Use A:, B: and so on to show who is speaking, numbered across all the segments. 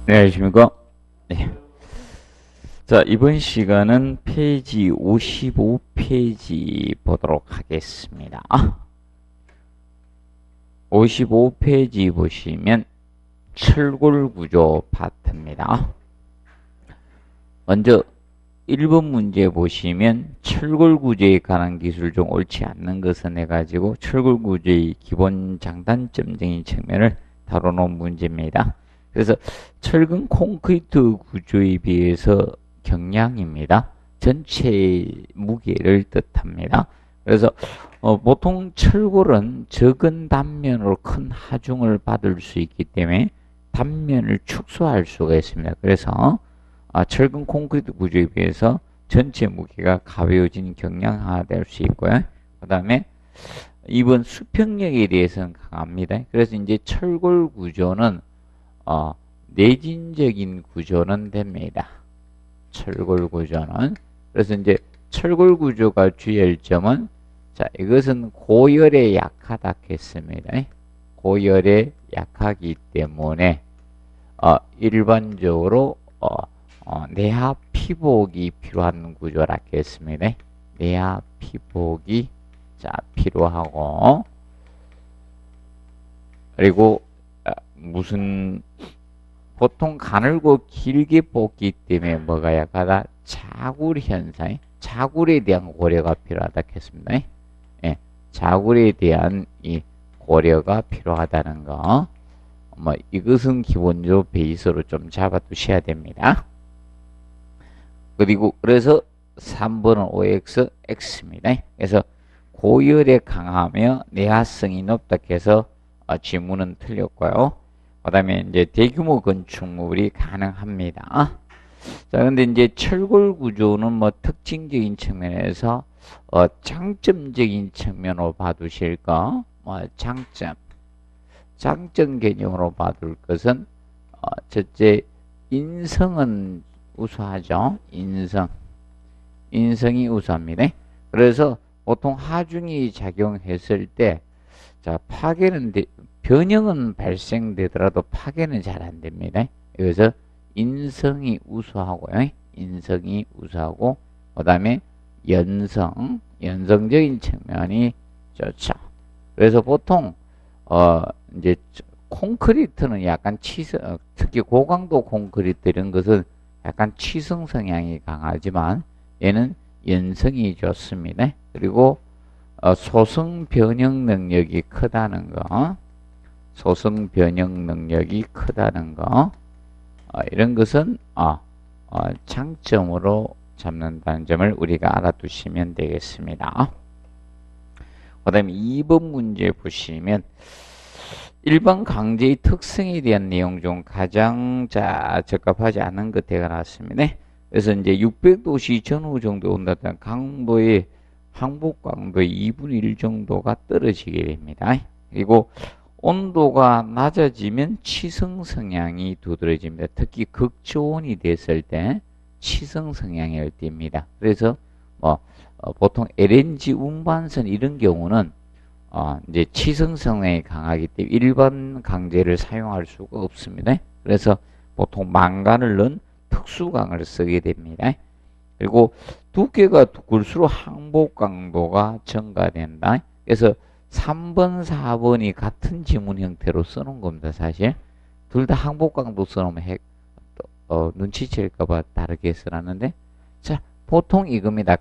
A: 네, 안녕하십니까? 네. 자, 이번 시간은 페이지 55페이지 보도록 하겠습니다. 55페이지 보시면 철골구조 파트입니다. 먼저 1번 문제 보시면 철골구조에 관한 기술 중 옳지 않는 것은 해가지고 철골구조의 기본 장단점적인 측면을 다뤄놓은 문제입니다. 그래서 철근 콘크리트 구조에 비해서 경량입니다. 전체 무게를 뜻합니다. 그래서 보통 철골은 적은 단면으로 큰 하중을 받을 수 있기 때문에 단면을 축소할 수가 있습니다. 그래서 철근 콘크리트 구조에 비해서 전체 무게가 가벼워진 경량화될 수 있고요. 그 다음에 2번 수평력에 대해서는 강합니다. 그래서 이제 철골 구조는 내진적인 구조는 됩니다. 철골 구조는. 그래서 이제 철골 구조가 주의할 점은, 자, 이것은 고열에 약하다 했습니다. 고열에 약하기 때문에, 일반적으로, 내하 피복이 필요한 구조라 했습니다. 내하 피복이, 자, 필요하고, 그리고, 무슨 보통 가늘고 길게 뽑기 때문에 뭐가 약하다? 자굴 현상, 자굴에 대한 고려가 필요하다 했습니다. 예, 자굴에 대한 이 고려가 필요하다는 거, 이것은 기본적으로 베이스로 좀 잡아두셔야 됩니다. 그리고 그래서 3번은 OX, X입니다. 그래서 고열에 강하며 내화성이 높다 해서 지문은 틀렸고요. 그 다음에 이제 대규모 건축물이 가능합니다. 자, 근데 이제 철골 구조는 특징적인 측면에서, 장점적인 측면으로 봐두실 거, 장점 개념으로 봐둘 것은, 첫째, 인성은 우수하죠. 인성이 우수합니다. 그래서 보통 하중이 작용했을 때, 자, 변형은 발생되더라도 파괴는 잘 안 됩니다. 그래서 인성이 우수하고요. 인성이 우수하고, 그 다음에 연성적인 측면이 좋죠. 그래서 보통, 이제, 콘크리트는 약간 특히 고강도 콘크리트 이런 것은 약간 치성 성향이 강하지만 얘는 연성이 좋습니다. 그리고, 소성 변형 능력이 크다는 거. 소성 변형 능력이 크다는 거, 이런 것은 장점으로 잡는다는 점을 우리가 알아두시면 되겠습니다. 그 다음에 2번 문제 보시면 1번 강제의 특성에 대한 내용 중 가장 적합하지 않은 것들가 나왔습니다. 그래서 이제 600도씨 전후 정도 온다던 강도의 항복 강도의 2분의 1 정도가 떨어지게 됩니다. 그리고 온도가 낮아지면 치성 성향이 두드러집니다. 특히 극초온이 됐을 때 치성 성향이 띨니다. 그래서 보통 LNG 운반선 이런 경우는 이제 치성 성향이 강하기 때문에 일반 강제를 사용할 수가 없습니다. 그래서 보통 망간을 넣은 특수강을 쓰게 됩니다. 그리고 두께가 두kul수록 항복 강도가 증가된다. 그래서 3번, 4번이 같은 지문 형태로 써놓은 겁니다, 사실. 둘 다 항복 강도 써놓으면 눈치챌까봐 다르게 써놨는데, 자, 보통 이겁니다.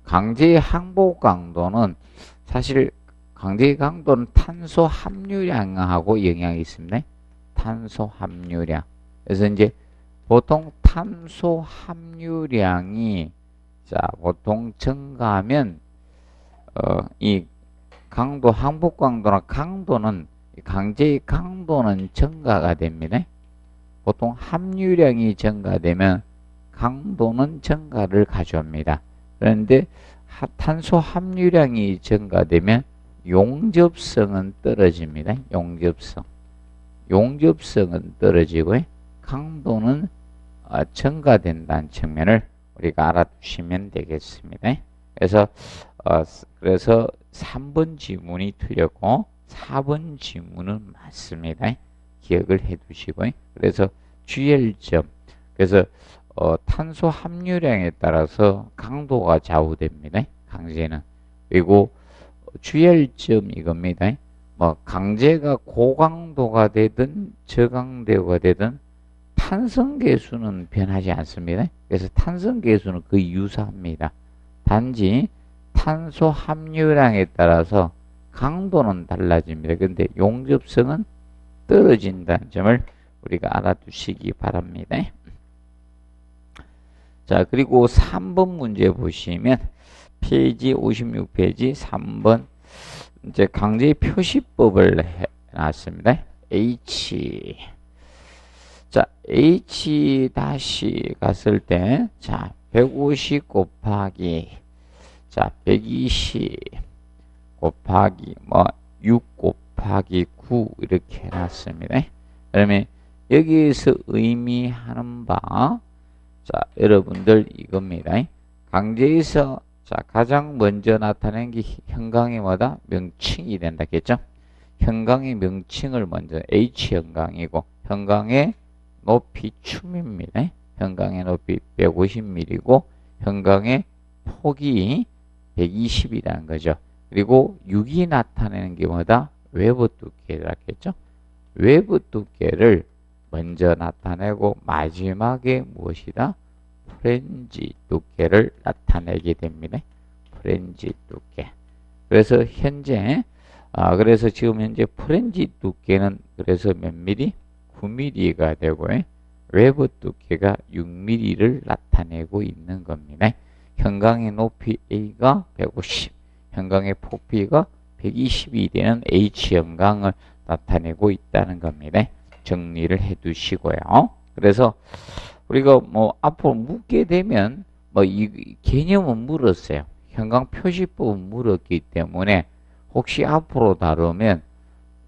A: 강제의 항복 강도는, 사실, 강제의 강도는 탄소 함유량하고 영향이 있습니다. 탄소 함유량. 그래서 이제, 보통 탄소 함유량이 보통 증가하면 이 강도, 항복 강도나 강제의 강도는 증가가 됩니다. 보통 함유량이 증가되면 강도는 증가를 가져옵니다. 그런데 탄소 함유량이 증가되면 용접성은 떨어집니다. 용접성은 떨어지고 강도는 증가된다는 측면을 우리가 알아두시면 되겠습니다. 그래서 3번 지문이 틀렸고 4번 지문은 맞습니다. 기억을 해 두시고요. 그래서 GL점, 그래서 탄소 함유량에 따라서 강도가 좌우됩니다. 강제는. 그리고 GL점 이겁니다. 뭐 강제가 고강도가 되든 저강도가 되든 탄성계수는 변하지 않습니다. 그래서 탄성계수는 거의 유사합니다. 단지 탄소 함유량에 따라서 강도는 달라집니다. 근데 용접성은 떨어진다는 점을 우리가 알아두시기 바랍니다. 자, 그리고 3번 문제 보시면 페이지 56페이지 3번 이제 강제 표시법을 해놨습니다. H. 자, H 다시 갔을 때, 자, 150 곱하기, 자, 120 곱하기, 6 곱하기 9 이렇게 해놨습니다. 그러면 여기에서 의미하는 바, 자, 여러분들 이겁니다. 강제에서 자, 가장 먼저 나타낸 게 현강의 뭐다? 명칭이 된다겠죠? 현강의 명칭을 먼저 H현강이고 현강의 높이 춤입니다. 현강의 높이 150mm이고 현강의 폭이 120이라는 거죠. 그리고 6이 나타내는 게 뭐다? 외부 두께라겠죠? 외부 두께를 먼저 나타내고 마지막에 무엇이다? 프렌지 두께를 나타내게 됩니다. 프렌지 두께. 그래서 현재 그래서 지금 현재 프렌지 두께는 그래서 몇 미리? 9mm가 되고요. 외부 두께가 6mm를 나타내고 있는 겁니다. 현강의 높이 A가 150, 현강의 폭비가 120이 되는 H현강을 나타내고 있다는 겁니다. 정리를 해 두시고요. 그래서 우리가 앞으로 묻게 되면 이 개념은 물었어요. 현강 표시법은 물었기 때문에 혹시 앞으로 다루면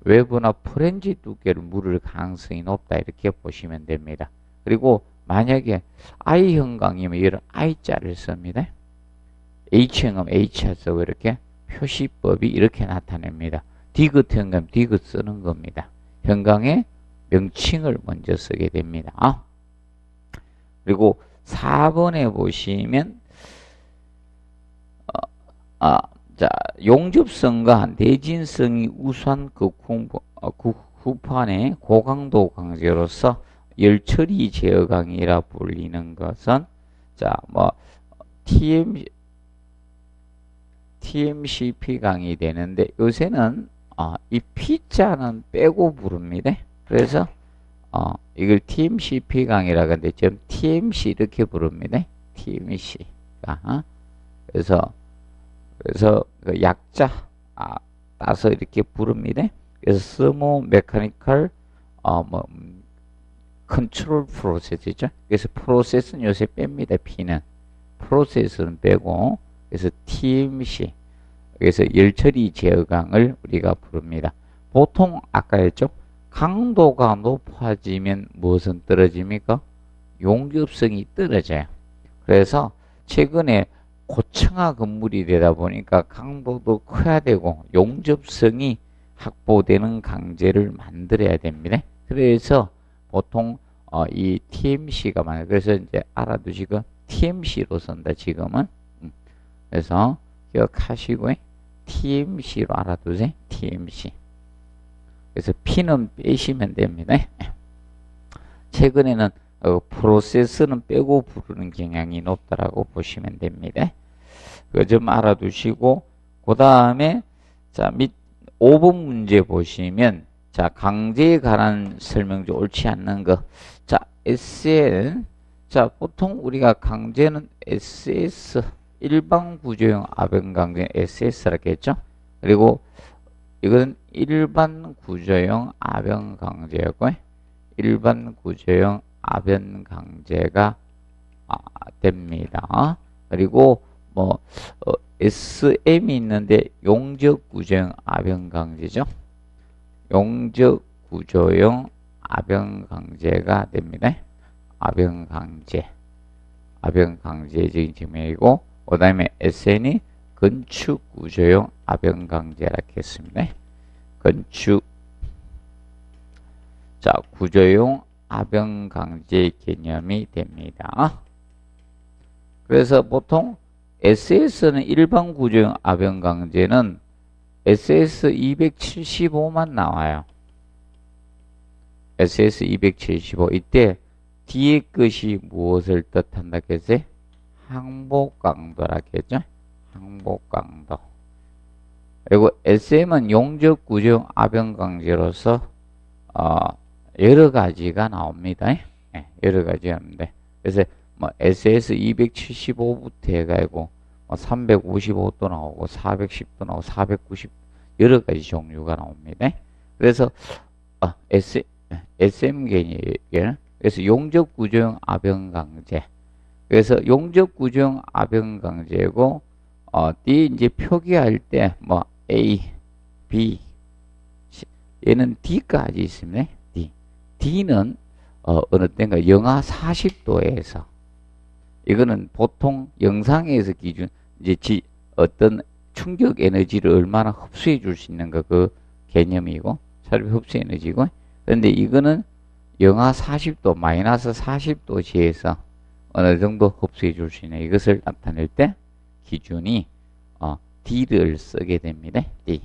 A: 외부나 프렌지 두께를 물을 가능성이 높다 이렇게 보시면 됩니다. 그리고 만약에 I현강이면 이런 I자를 씁니다. H현강 H자 쓰고 이렇게 표시법이 이렇게 나타냅니다. 디귿 현강 디귿 쓰는 겁니다. 현강의 명칭을 먼저 쓰게 됩니다. 그리고 4번에 보시면 자, 용접성과 내진성이 우수한 후판의 고강도 강제로서 열처리 제어강이라 불리는 것은 자, TMCP 강이 되는데 요새는 이 P자는 빼고 부릅니다. 그래서 이걸 TMCP 강이라고 하는데 좀 TMC 이렇게 부릅니다. TMC가 그래서 그 약자 따서 이렇게 부릅니다. 그래서 스모 메카니컬 컨트롤 프로세스죠. 그래서 프로세스는 요새 뺍니다. P는 프로세스는 빼고 그래서 TMC 그래서 열처리 제어강을 우리가 부릅니다. 보통 아까 했죠. 강도가 높아지면 무엇은 떨어집니까? 용접성이 떨어져요. 그래서 최근에 고층화 건물이 되다 보니까 강도도 커야 되고 용접성이 확보되는 강제를 만들어야 됩니다. 그래서 보통 이 TMC가 많아요. 그래서 이제 알아두시고 TMC로 쓴다 지금은. 그래서 기억하시고 TMC로 알아두세요. TMC. 그래서 P는 빼시면 됩니다. 최근에는 프로세스는 빼고 부르는 경향이 높다라고 보시면 됩니다. 그거 좀 알아두시고 그 다음에 자, 5번 문제 보시면 자, 강제에 관한 설명도 옳지 않는 거. 자, SL. 자, 보통 우리가 강제는 SS 일반 구조형 아변 강제 SS라고 했죠. 그리고 이건 일반 구조형 아변 강제고 일반 구조형 아변 강제가 됩니다. 그리고 SM이 있는데 용접 구조형 아변 강제죠. 용접 구조형 아변 강제가 됩니다. 아변 강제적인 증명이고 그 다음에 SN이 건축 구조형 아변 강제라고 했습니다. 그 건축 자 구조용 아변강제 개념이 됩니다. 그래서 보통 SS는 일반 구조용 아변강제는 SS 275만 나와요. SS 275 이때 뒤에 것이 무엇을 뜻한다 했어요? 항복강도라겠죠? 항복강도. 그리고 SM은 용접 구조용 아변강제로서 여러 가지가 나옵니다. 네, 여러 가지가 나오는데 그래서 뭐 SS 275부터 해가지고 355도 나오고 410도 나오고 490 여러 가지 종류가 나옵니다. 그래서 SM 개념 그래서 용접 구조용 아변강제 그래서 용접 구조용 아변강제고 D 이제 표기할 때 뭐 A, B 얘는 D까지 있습니다. D는 어느 때인가 영하 40도에서 이거는 보통 영상에서 기준 이제 어떤 충격 에너지를 얼마나 흡수해 줄 수 있는 그 개념이고 차라리 흡수 에너지고 그런데 이거는 영하 40도 마이너스 40도시에서 어느 정도 흡수해 줄 수 있는 이것을 나타낼 때 기준이 D를 쓰게 됩니다. D.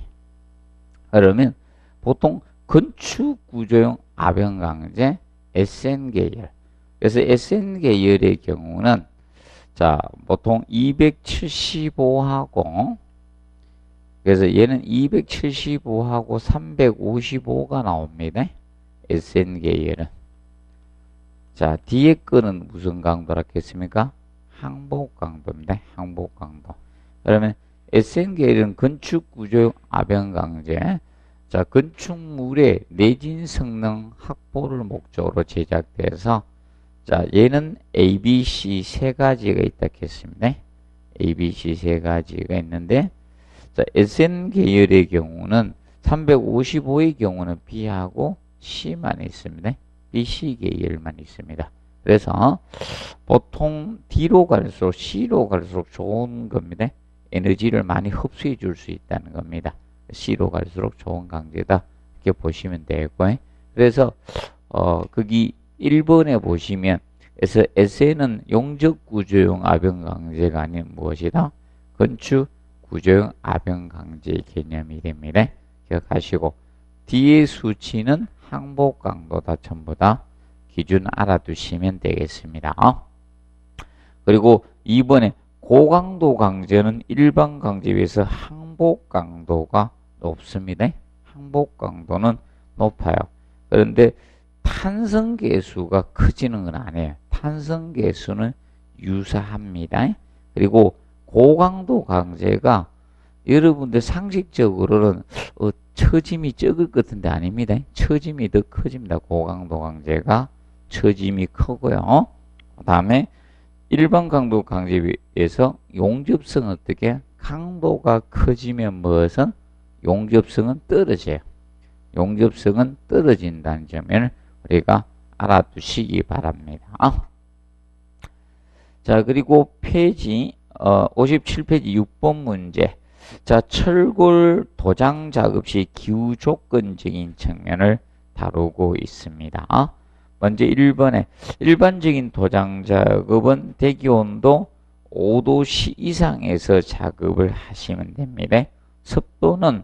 A: 그러면 보통 건축 구조용 아변강제 SN 계열. 그래서 SN 계열의 경우는 자 보통 275하고 그래서 얘는 275하고 355가 나옵니다. SN 계열은. 자 뒤에 거는 무슨 강도라 했습니까? 항복 강도입니다. 항복 강도. 그러면 SN 계열은 건축 구조용 아변강제. 자, 건축물의 내진 성능 확보를 목적으로 제작돼서 자, 얘는 A, B, C 세 가지가 있다 했습니다. A, B, C 세 가지가 있는데 자, SN 계열의 경우는 355의 경우는 B하고 C만 있습니다. B, C 계열만 있습니다. 그래서 보통 D로 갈수록 C로 갈수록 좋은 겁니다. 에너지를 많이 흡수해 줄 수 있다는 겁니다. C로 갈수록 좋은 강제다. 이렇게 보시면 되고 그래서 거기 1번에 보시면 SN은 용접 구조용 아변강제가 아닌 무엇이다? 건축 구조용 아변강제 개념이 됩니다. 기억하시고 뒤의 수치는 항복 강도다. 전부 다 기준 알아두시면 되겠습니다. 그리고 2번에 고강도 강제는 일반 강제에 비해서 항복 강도가 높습니다. 항복 강도는 높아요. 그런데 탄성 계수가 커지는 건 아니에요. 탄성 계수는 유사합니다. 그리고 고강도 강제가 여러분들 상식적으로는 처짐이 적을 것 같은데 아닙니다. 처짐이 더 커집니다. 고강도 강제가 처짐이 크고요. 그 다음에 일반 강도 강제에 비해서 용접성은 어떻게? 강도가 커지면 무엇은? 용접성은 떨어져요. 용접성은 떨어진다는 점을 우리가 알아두시기 바랍니다. 자, 그리고 페이지 57페이지 6번 문제. 자, 철골 도장 작업 시 기후 조건적인 측면을 다루고 있습니다. 먼저 1번에 일반적인 도장 작업은 대기온도 5도 이상에서 작업을 하시면 됩니다. 습도는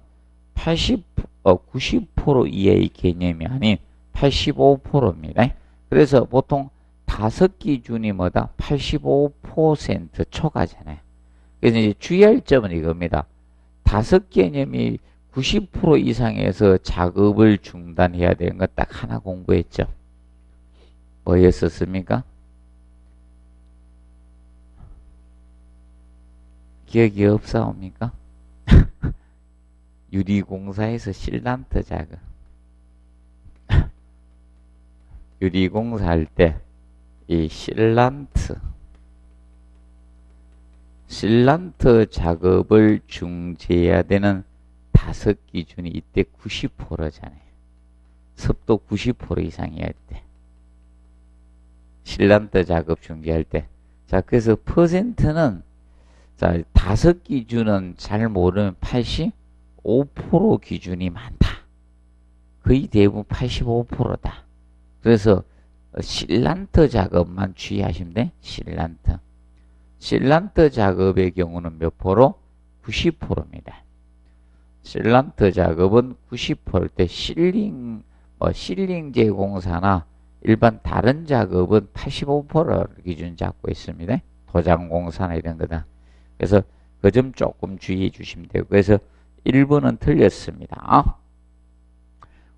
A: 90% 이하의 개념이 아닌 85%입니다. 그래서 보통 5 기준이 뭐다? 85% 초과잖아요. 그래서 이제 주의할 점은 이겁니다. 5 개념이 90% 이상에서 작업을 중단해야 되는 거 딱 하나 공부했죠. 뭐였었습니까? 기억이 없사옵니까? 유리공사에서 실란트 작업. 유리공사할 때 이 실란트 작업을 중지해야 되는 5 기준이 이때 90%잖아요. 습도 90% 이상이어야 돼. 실란트 작업 중지할 때. 자, 그래서 퍼센트는 자, 5 기준은 잘 모르면 85% 기준이 많다. 거의 대부분 85%다. 그래서 실란트 작업만 주의하시면 돼. 실란트 작업의 경우는 몇 프로? 90%입니다. 실란트 작업은 90%일 때 실링제 공사나 일반 다른 작업은 85%를 기준 잡고 있습니다. 도장 공사나 이런 거다. 그래서 그 점 조금 주의해 주시면 되고, 그래서 1번은 틀렸습니다.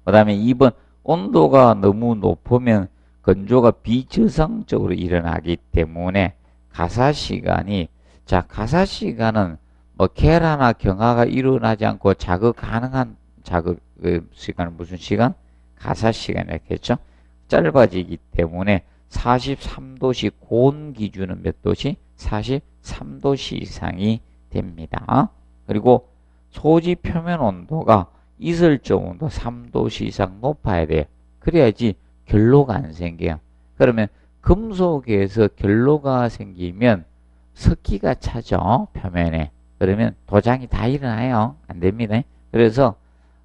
A: 그 다음에 2번, 온도가 너무 높으면 건조가 비정상적으로 일어나기 때문에 가사시간은 뭐 계라나 경화가 일어나지 않고 작업 가능한 작업 시간은 무슨 시간? 가사시간이겠죠. 짧아지기 때문에 43도씨 고온 기준은 몇 도씨? 43도씨 이상이 됩니다. 그리고 소지 표면 온도가 이슬점 온도 3도씨 이상 높아야 돼요. 그래야지 결로가 안 생겨요. 그러면 금속에서 결로가 생기면 습기가 차죠, 표면에. 그러면 도장이 다 일어나요. 안 됩니다. 그래서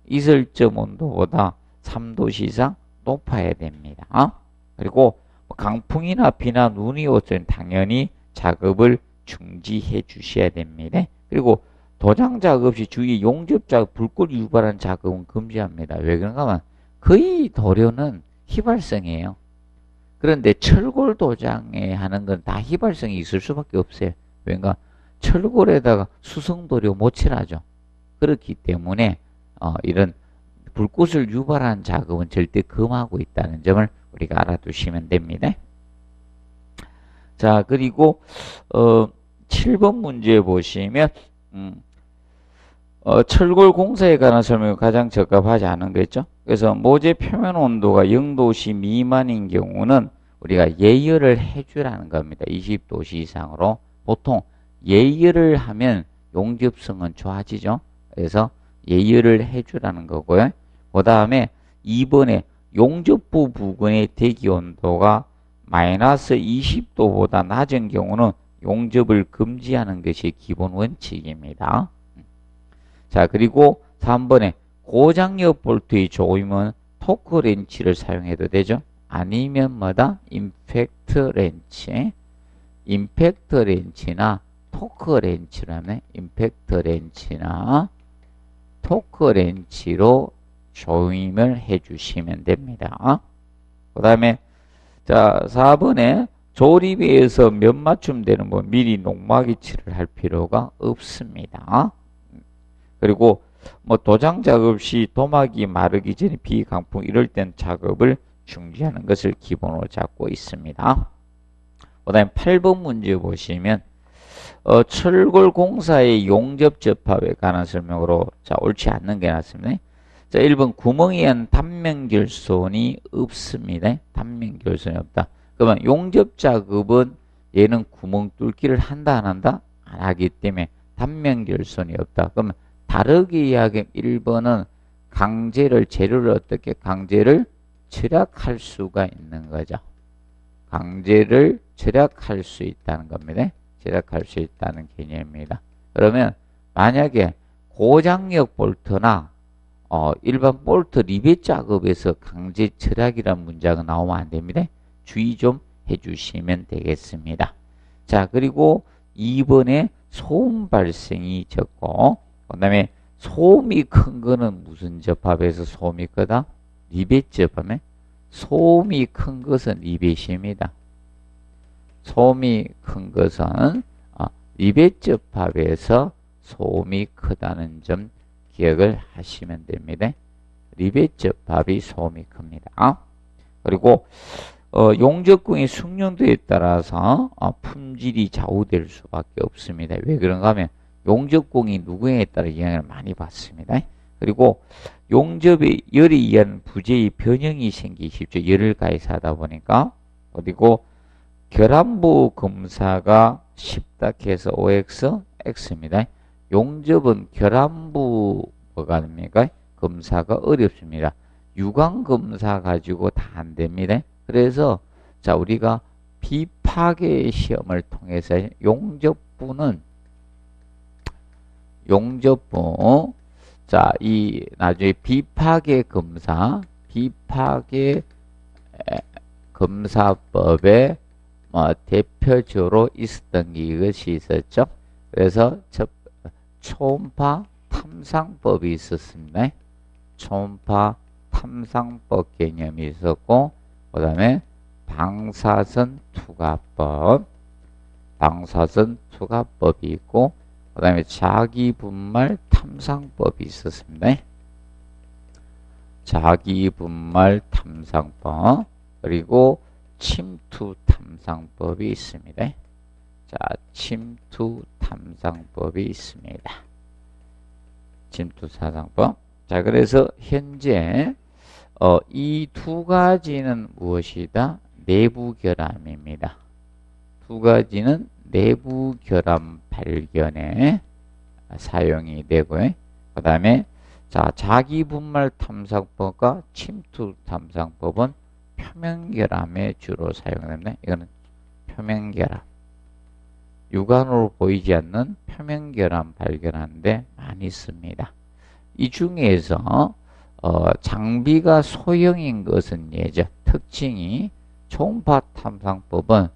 A: 이슬점 온도보다 3도씨 이상 높아야 됩니다. 그리고 강풍이나 비나 눈이 올 때는 당연히 작업을 중지해 주셔야 됩니다. 그리고 도장 작업 시 주의 용접 작업, 불꽃 유발한 작업은 금지합니다. 왜 그런가 하면 거의 도료는 휘발성이에요. 그런데 철골 도장에 하는 건 다 휘발성이 있을 수밖에 없어요. 왜냐? 철골에다가 수성도료 못 칠하죠. 그렇기 때문에 이런 불꽃을 유발한 작업은 절대 금하고 있다는 점을 우리가 알아두시면 됩니다. 자, 그리고 7번 문제 보시면 철골 공사에 관한 설명이 가장 적합하지 않은 거겠죠. 그래서 모재 표면 온도가 0도씨 미만인 경우는 우리가 예열을 해주라는 겁니다. 20도씨 이상으로. 보통 예열을 하면 용접성은 좋아지죠. 그래서 예열을 해주라는 거고요. 그 다음에 2번에 용접부 부근의 대기 온도가 마이너스 20도보다 낮은 경우는 용접을 금지하는 것이 기본 원칙입니다. 자, 그리고 3번에 고장력 볼트의 조임은 토크 렌치를 사용해도 되죠. 아니면 뭐다? 임팩트 렌치나 토크 렌치라면 임팩트 렌치나 토크 렌치로 조임을 해주시면 됩니다. 그 다음에 자 4번에 조립에서 몇 맞춤 되는 뭐 미리 녹막이칠을 할 필요가 없습니다. 그리고 뭐 도장 작업 시 도막이 마르기 전에 비강풍 이럴 땐 작업을 중지하는 것을 기본으로 잡고 있습니다. 그 다음에 8번 문제 보시면 철골 공사의 용접 접합에 관한 설명으로 자 옳지 않는 게 나왔습니다. 자 1번 구멍에는 단면결손이 없습니다. 단면결손이 없다. 그러면 용접 작업은 얘는 구멍 뚫기를 한다 안 한다? 안 하기 때문에 단면결손이 없다. 그러면 다르게 이야기하면 1번은 재료를 어떻게 강제를 절약할 수가 있는 거죠. 강제를 절약할 수 있다는 겁니다. 절약할 수 있다는 개념입니다. 그러면 만약에 고장력 볼트나 일반 볼트 리벳 작업에서 강제 절약이라는 문제가 나오면 안 됩니다. 주의 좀 해주시면 되겠습니다. 자, 그리고 2번에 소음 발생이 적고 그 다음에 소음이 큰 거는 무슨 접합에서 소음이 크다? 리벳 접합에 소음이 큰 것은 리벳입니다. 소음이 큰 것은 리벳 접합에서 소음이 크다는 점 기억을 하시면 됩니다. 리벳 접합이 소음이 큽니다. 그리고 용접공의 숙련도에 따라서 품질이 좌우될 수밖에 없습니다. 왜 그런가 하면 용접공이 누구에 따라 영향을 많이 받습니다. 그리고 용접에 열에 의한 부재의 변형이 생기기 쉽죠. 열을 가해하다 보니까. 그리고 결함부 검사가 쉽다 해서 OX, X입니다. 용접은 결함부가 됩니까? 검사가 어렵습니다. 유광 검사 가지고 다 안 됩니다. 그래서 자 우리가 비파괴 시험을 통해서 용접부 자, 이 나중에 비파괴 검사법에 뭐 대표적으로 있었던 게 이것이 있었죠. 그래서 초음파 탐상법이 있었습니다. 초음파 탐상법 개념이 있었고, 그 다음에 방사선 투과법이 있고, 그 다음에 자기분말 탐상법이 있었습니다. 자기분말 탐상법, 그리고 침투 탐상법이 있습니다. 자, 침투 탐상법이 있습니다. 침투 탐상법. 자, 그래서 현재 이 두 가지는 무엇이다? 내부 결함입니다. 두 가지는 내부 결함 발견에 사용이 되고요. 그 다음에 자, 자기분말 탐상법과 침투 탐상법은 표면결함에 주로 사용됩니다. 이거는 표면결함. 육안으로 보이지 않는 표면결함 발견하는데 많이 씁니다. 이 중에서 장비가 소형인 것은 예죠. 특징이 초음파 탐상법은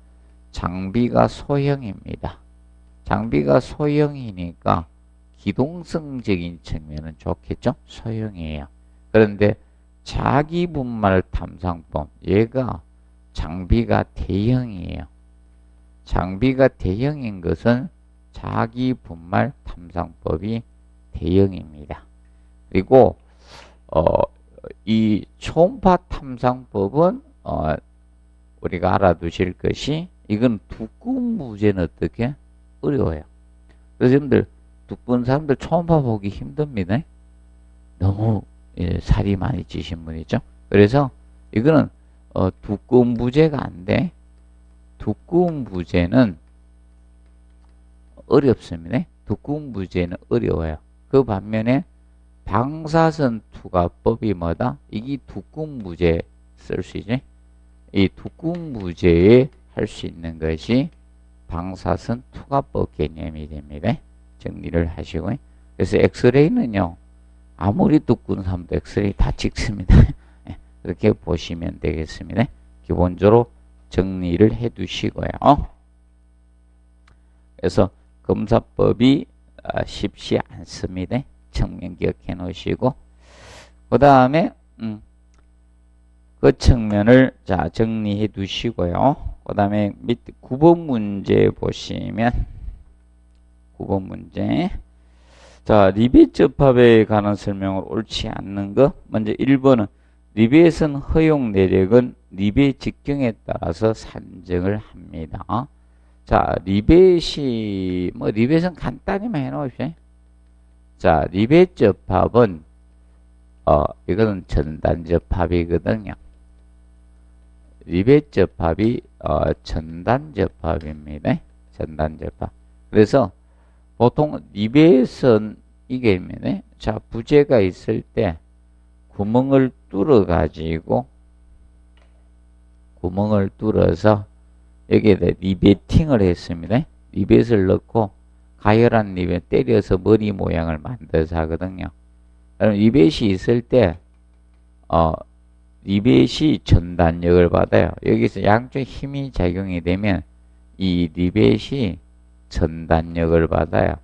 A: 장비가 소형입니다. 장비가 소형이니까 기동성적인 측면은 좋겠죠? 소형이에요. 그런데 자기분말 탐상법, 얘가 장비가 대형이에요. 장비가 대형인 것은 자기분말 탐상법이 대형입니다. 그리고 이 초음파 탐상법은 우리가 알아두실 것이, 이건 두꺼운 무게는 어떻게? 어려워요. 그래서 여러분들 두꺼운 사람들 초음파 보기 힘듭니다. 너무 살이 많이 찌신 분이죠. 그래서 이거는 두꺼운 부재가 안 돼. 두꺼운 부재는 어렵습니다. 두꺼운 부재는 어려워요. 그 반면에 방사선 투과법이 뭐다? 이게 두꺼운 부재 쓸 수 있지. 이 두꺼운 부재에 할 수 있는 것이 방사선 투과법 개념이 됩니다. 정리를 하시고요. 그래서 엑스레이는요, 아무리 두꺼운 사람도 엑스레이 다 찍습니다. 그렇게 보시면 되겠습니다. 기본적으로 정리를 해 두시고요. 그래서 검사법이 쉽지 않습니다. 측면 기억해 놓으시고, 그 다음에 그 측면을 자 정리해 두시고요. 그 다음에 밑에 9번 문제 보시면, 9번 문제, 자, 리벳 접합에 관한 설명을 옳지 않는 거. 먼저 1번은 리벳은 허용 내력은 리벳 직경에 따라서 산정을 합니다. 자, 리벳이 리벳은 간단히만 해놓으십시오. 자, 리벳 접합은 이거는 전단 접합이거든요. 리벳 접합이 전단 접합입니다. 전단 접합. 그래서 보통 리벳은 이게입니다. 자, 부재가 있을 때 구멍을 뚫어 가지고, 구멍을 뚫어서 여기에다 리베팅을 했습니다. 리벳을 넣고 가열한 리벳 때려서 머리 모양을 만들어서 하거든요. 그럼 리벳이 있을 때 리벳이 전단력을 받아요. 여기서 양쪽 힘이 작용이 되면 이 리벳이 전단력을 받아요.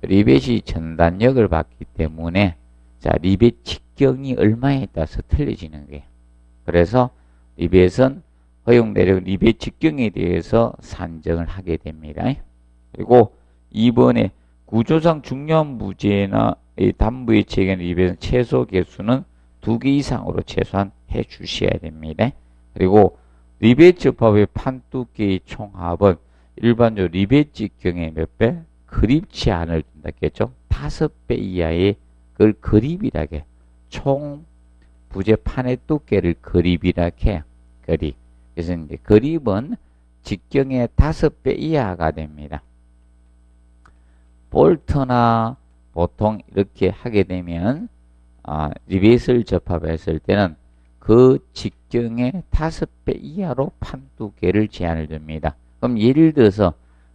A: 리벳이 전단력을 받기 때문에 자, 리벳 직경이 얼마에 따라서 틀려지는 거예요. 그래서 리벳은 허용 내력 리벳 직경에 대해서 산정을 하게 됩니다. 그리고 2번에 구조상 중요한 부재나 단부의 체계는 리벳은 최소 개수는 2개 이상으로 최소한 해 주셔야 됩니다. 그리고 리벳 접합의 판 두께의 총합은 일반적으로 리벳 직경의 몇 배? 그립 제한을 둔다겠죠. 5배 이하의 그걸 그립이라고 해요. 총 부재판의 두께를 그립이라고 해요. 그립. 그래서 이제 그립은 직경의 5배 이하가 됩니다. 볼트나 보통 이렇게 하게 되면 리벳을 접합했을 때는 그 직경의 5배 이하로 판 두께를 제한을 줍니다. 그럼 예를 들어서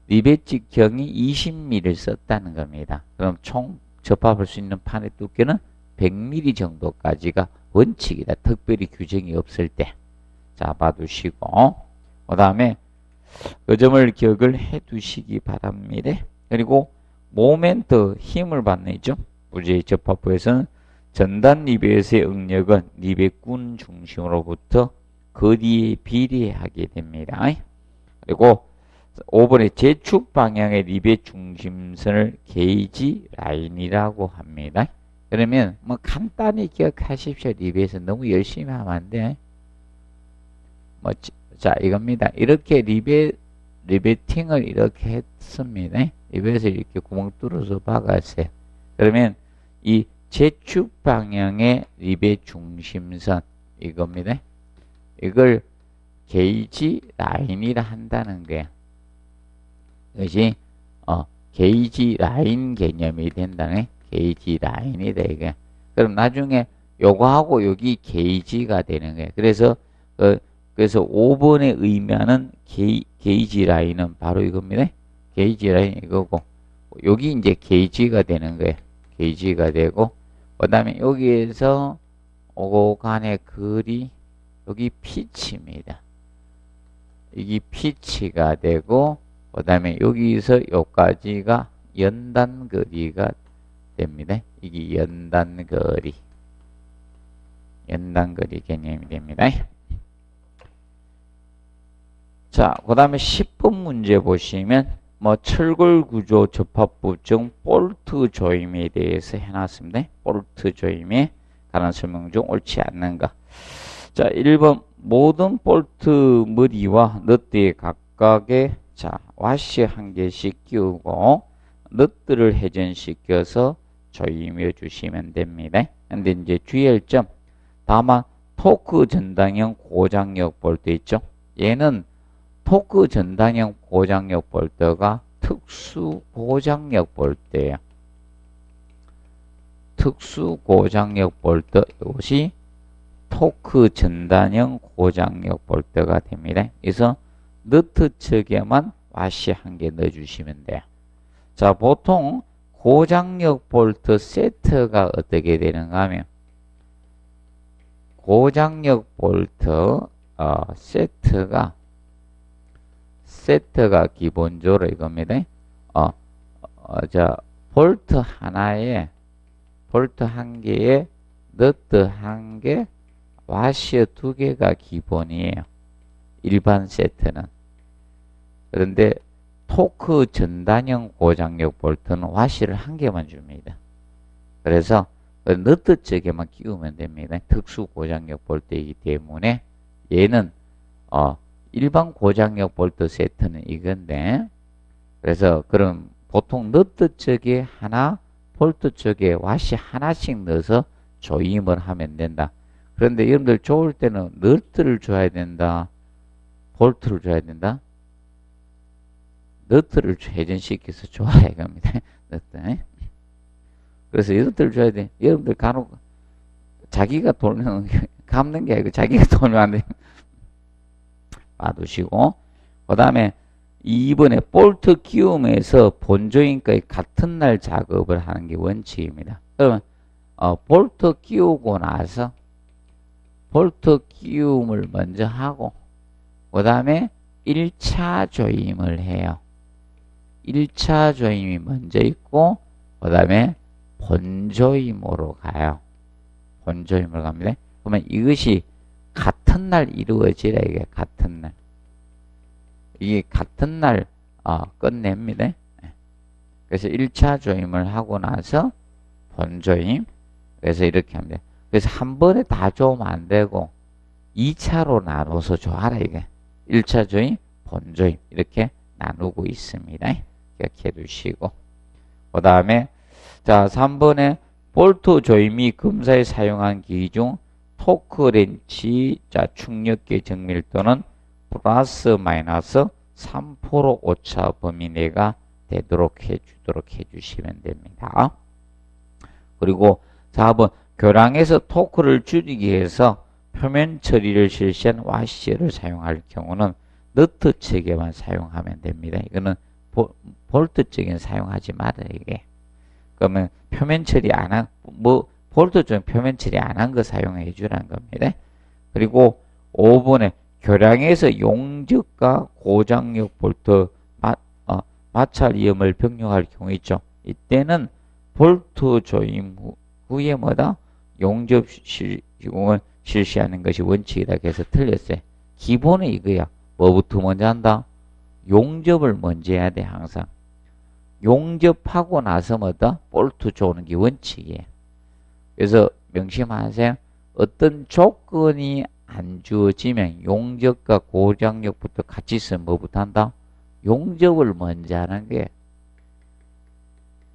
A: 리벳 직경이 20mm를 썼다는 겁니다. 그럼 총 접합할 수 있는 판의 두께는 100mm 정도까지가 원칙이다. 특별히 규정이 없을 때. 자, 봐두시고. 그 다음에 그 점을 기억을 해 두시기 바랍니다. 그리고 모멘트, 힘을 받내죠. 부재의 접합부에서는 전단 리벳의 응력은 리벳군 중심으로부터 거리에 비례하게 됩니다. 그리고 5번에 제축 방향의 리벳 중심선을 게이지 라인이라고 합니다. 그러면 뭐 간단히 기억하십시오. 리벳은 너무 열심히 하면 안 돼. 뭐 자, 이겁니다. 이렇게 리베팅을 이렇게 했습니다. 리벳을 이렇게 구멍 뚫어서 박았어요. 그러면 이 제축 방향의 리벳 중심선 이겁니다. 이걸 게이지 라인이라 한다는 거예요. 이것이 게이지 라인 개념이 된다네. 게이지 라인이다 이게. 그럼 나중에 요거하고 여기 게이지가 되는 거예요. 그래서 5번에 의미하는 게이지 라인은 바로 이겁니다. 게이지 라인 이거고 여기 이제 게이지가 되는 거예요. 게이지가 되고 그 다음에 여기에서 오고 간의 거리 여기 피치입니다. 이게 피치가 되고 그 다음에 여기서 여기까지가 연단거리가 됩니다. 이게 연단거리 개념이 됩니다. 자, 그 다음에 10번 문제 보시면 뭐 철골 구조 접합부 중 볼트 조임에 대해서 해놨습니다. 볼트 조임에 관한 설명 중 옳지 않는가. 자, 1번 모든 볼트 머리와 너트에 각각의 자, 와시 한 개씩 끼우고 너트를 회전시켜서 조임해 주시면 됩니다. 근데 이제 주의할 점 다만 토크 전당형 고장력 볼트 있죠. 얘는 토크 전단형 고장력 볼트가 특수 고장력 볼트예요. 특수 고장력 볼트 이것이 토크 전단형 고장력 볼트가 됩니다. 그래서 너트 측에만 와시 한 개 넣어주시면 돼요. 자, 보통 고장력 볼트 세트가 어떻게 되는가 하면 고장력 볼트 세트가 기본적으로 이겁니다. 자, 볼트 하나에 볼트 한 개에 너트 한 개, 와시어 두 개가 기본이에요. 일반 세트는. 그런데 토크 전단형 고장력 볼트는 와시를 한 개만 줍니다. 그래서 너트 쪽에만 끼우면 됩니다. 특수 고장력 볼트이기 때문에 얘는 일반 고장력 볼트 세트는 이건데 그래서 그럼 보통 너트 쪽에 하나 볼트 쪽에 와시 하나씩 넣어서 조임을 하면 된다. 그런데 여러분들 좋을 때는 너트를 줘야 된다. 볼트를 줘야 된다. 너트를 회전시켜서 줘야 이겁니다. 너트. 그래서 너트를 줘야 돼. 여러분들 간혹 자기가 돌면 감는 게 아니고 자기가 돌면 안 돼. 봐두시고 그 다음에 2번에 볼트 끼움에서 본조임까지 같은 날 작업을 하는 게 원칙입니다. 그러면 볼트 끼우고 나서 볼트 끼움을 먼저 하고 그 다음에 1차 조임을 해요. 1차 조임이 먼저 있고 그 다음에 본조임으로 가요. 본조임으로 갑니다. 그러면 이것이 같은 날 이루어지라 이게 같은 날. 이게 같은 날 끝냅니다. 그래서 1차 조임을 하고 나서 본조임. 그래서 이렇게 합니다. 그래서 한 번에 다 조이면 안 되고 2차로 나눠서 조하라 이게. 1차 조임, 본조임 이렇게 나누고 있습니다. 기억해 두시고 그 다음에 자 3번에 볼트 조임이 검사에 사용한 기기 중 토크 렌치 자 충격계 정밀도는 플러스 마이너스 3% 오차 범위 내가 되도록 해주도록 해주시면 됩니다. 그리고 4번 교량에서 토크를 줄이기 위해서 표면 처리를 실시한 와시를 사용할 경우는 너트 체계만 사용하면 됩니다. 이거는 볼트적인 사용하지 말아요, 이게. 그러면 표면 처리 안 한, 볼트 중 표면 처리 안 한 거 사용해 주라는 겁니다. 그리고 5번에 교량에서 용접과 고장력 볼트 마찰 위험을 병력할 경우 있죠. 이때는 볼트 조임 후에 뭐다? 용접 시공을 실시하는 것이 원칙이다. 그래서 틀렸어요. 기본은 이거야. 뭐부터 먼저 한다? 용접을 먼저 해야 돼, 항상. 용접하고 나서 뭐다? 볼트 조는 게 원칙이에요. 그래서 명심하세요. 어떤 조건이 안 주어지면 용접과 고장력부터 같이 있으면 뭐부터 한다? 용접을 먼저 하는 게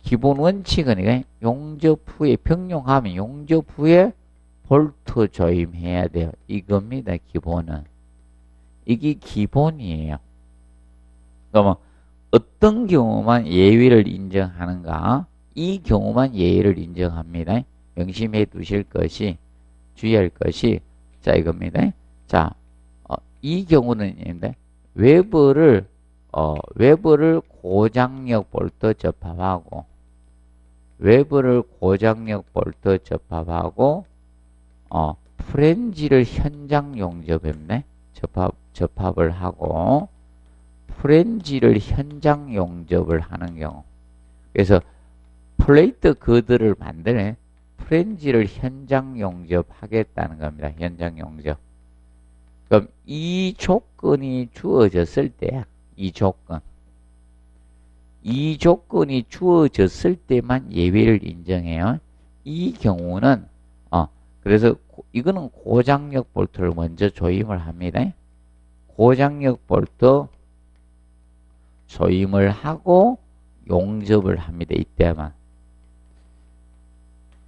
A: 기본 원칙은 용접 후에 병용하면 용접 후에 볼트 조임해야 돼요. 이겁니다. 기본은. 이게 기본이에요. 그러면 어떤 경우만 예외를 인정하는가? 이 경우만 예외를 인정합니다. 명심해 두실 것이 주의할 것이 자 이겁니다. 자, 이 경우는 외부를 고장력 볼트 접합하고 외부를 고장력 볼트 접합하고 프렌지를 현장 용접했네. 접합을 하고 프렌지를 현장 용접을 하는 경우. 그래서 플레이트 거드를 만드네. 프렌지를 현장 용접하겠다는 겁니다. 현장 용접. 그럼 이 조건이 주어졌을 때야. 이 조건이 주어졌을 때만 예외를 인정해요. 이 경우는 그래서 이거는 고장력 볼트를 먼저 조임을 합니다. 고장력 볼트 조임을 하고 용접을 합니다.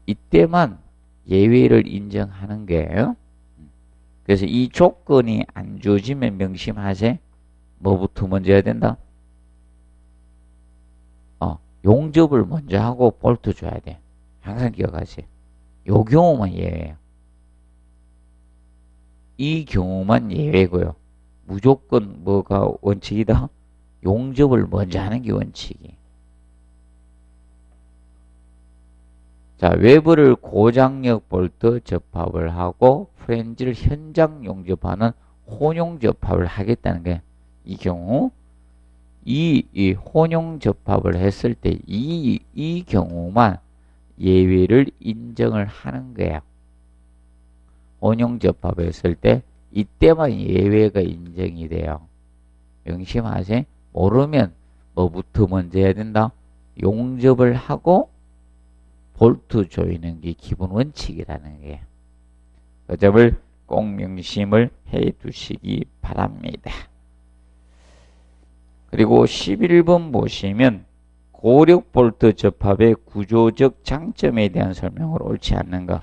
A: 이때만 예외를 인정하는 거예요. 그래서 이 조건이 안 주어지면 명심하세요. 뭐부터 먼저 해야 된다? 용접을 먼저 하고 볼트 줘야 돼. 항상 기억하세요. 요 경우만 예외예요. 이 경우만 예외고요. 무조건 뭐가 원칙이다? 용접을 먼저 하는 게 원칙이. 자, 외부를 고장력 볼트 접합을 하고 프렌지를 현장 용접하는 혼용 접합을 하겠다는 게 이 경우 이 혼용 접합을 했을 때 이 경우만 예외를 인정을 하는 거예요. 혼용 접합했을 때 이때만 예외가 인정이 돼요. 명심하세요. 모르면 뭐부터 먼저 해야 된다? 용접을 하고 볼트 조이는 게 기본 원칙이라는 거예요. 그 점을 꼭 명심을 해 두시기 바랍니다. 그리고 11번 보시면 고력 볼트 접합의 구조적 장점에 대한 설명을 옳지 않는 것.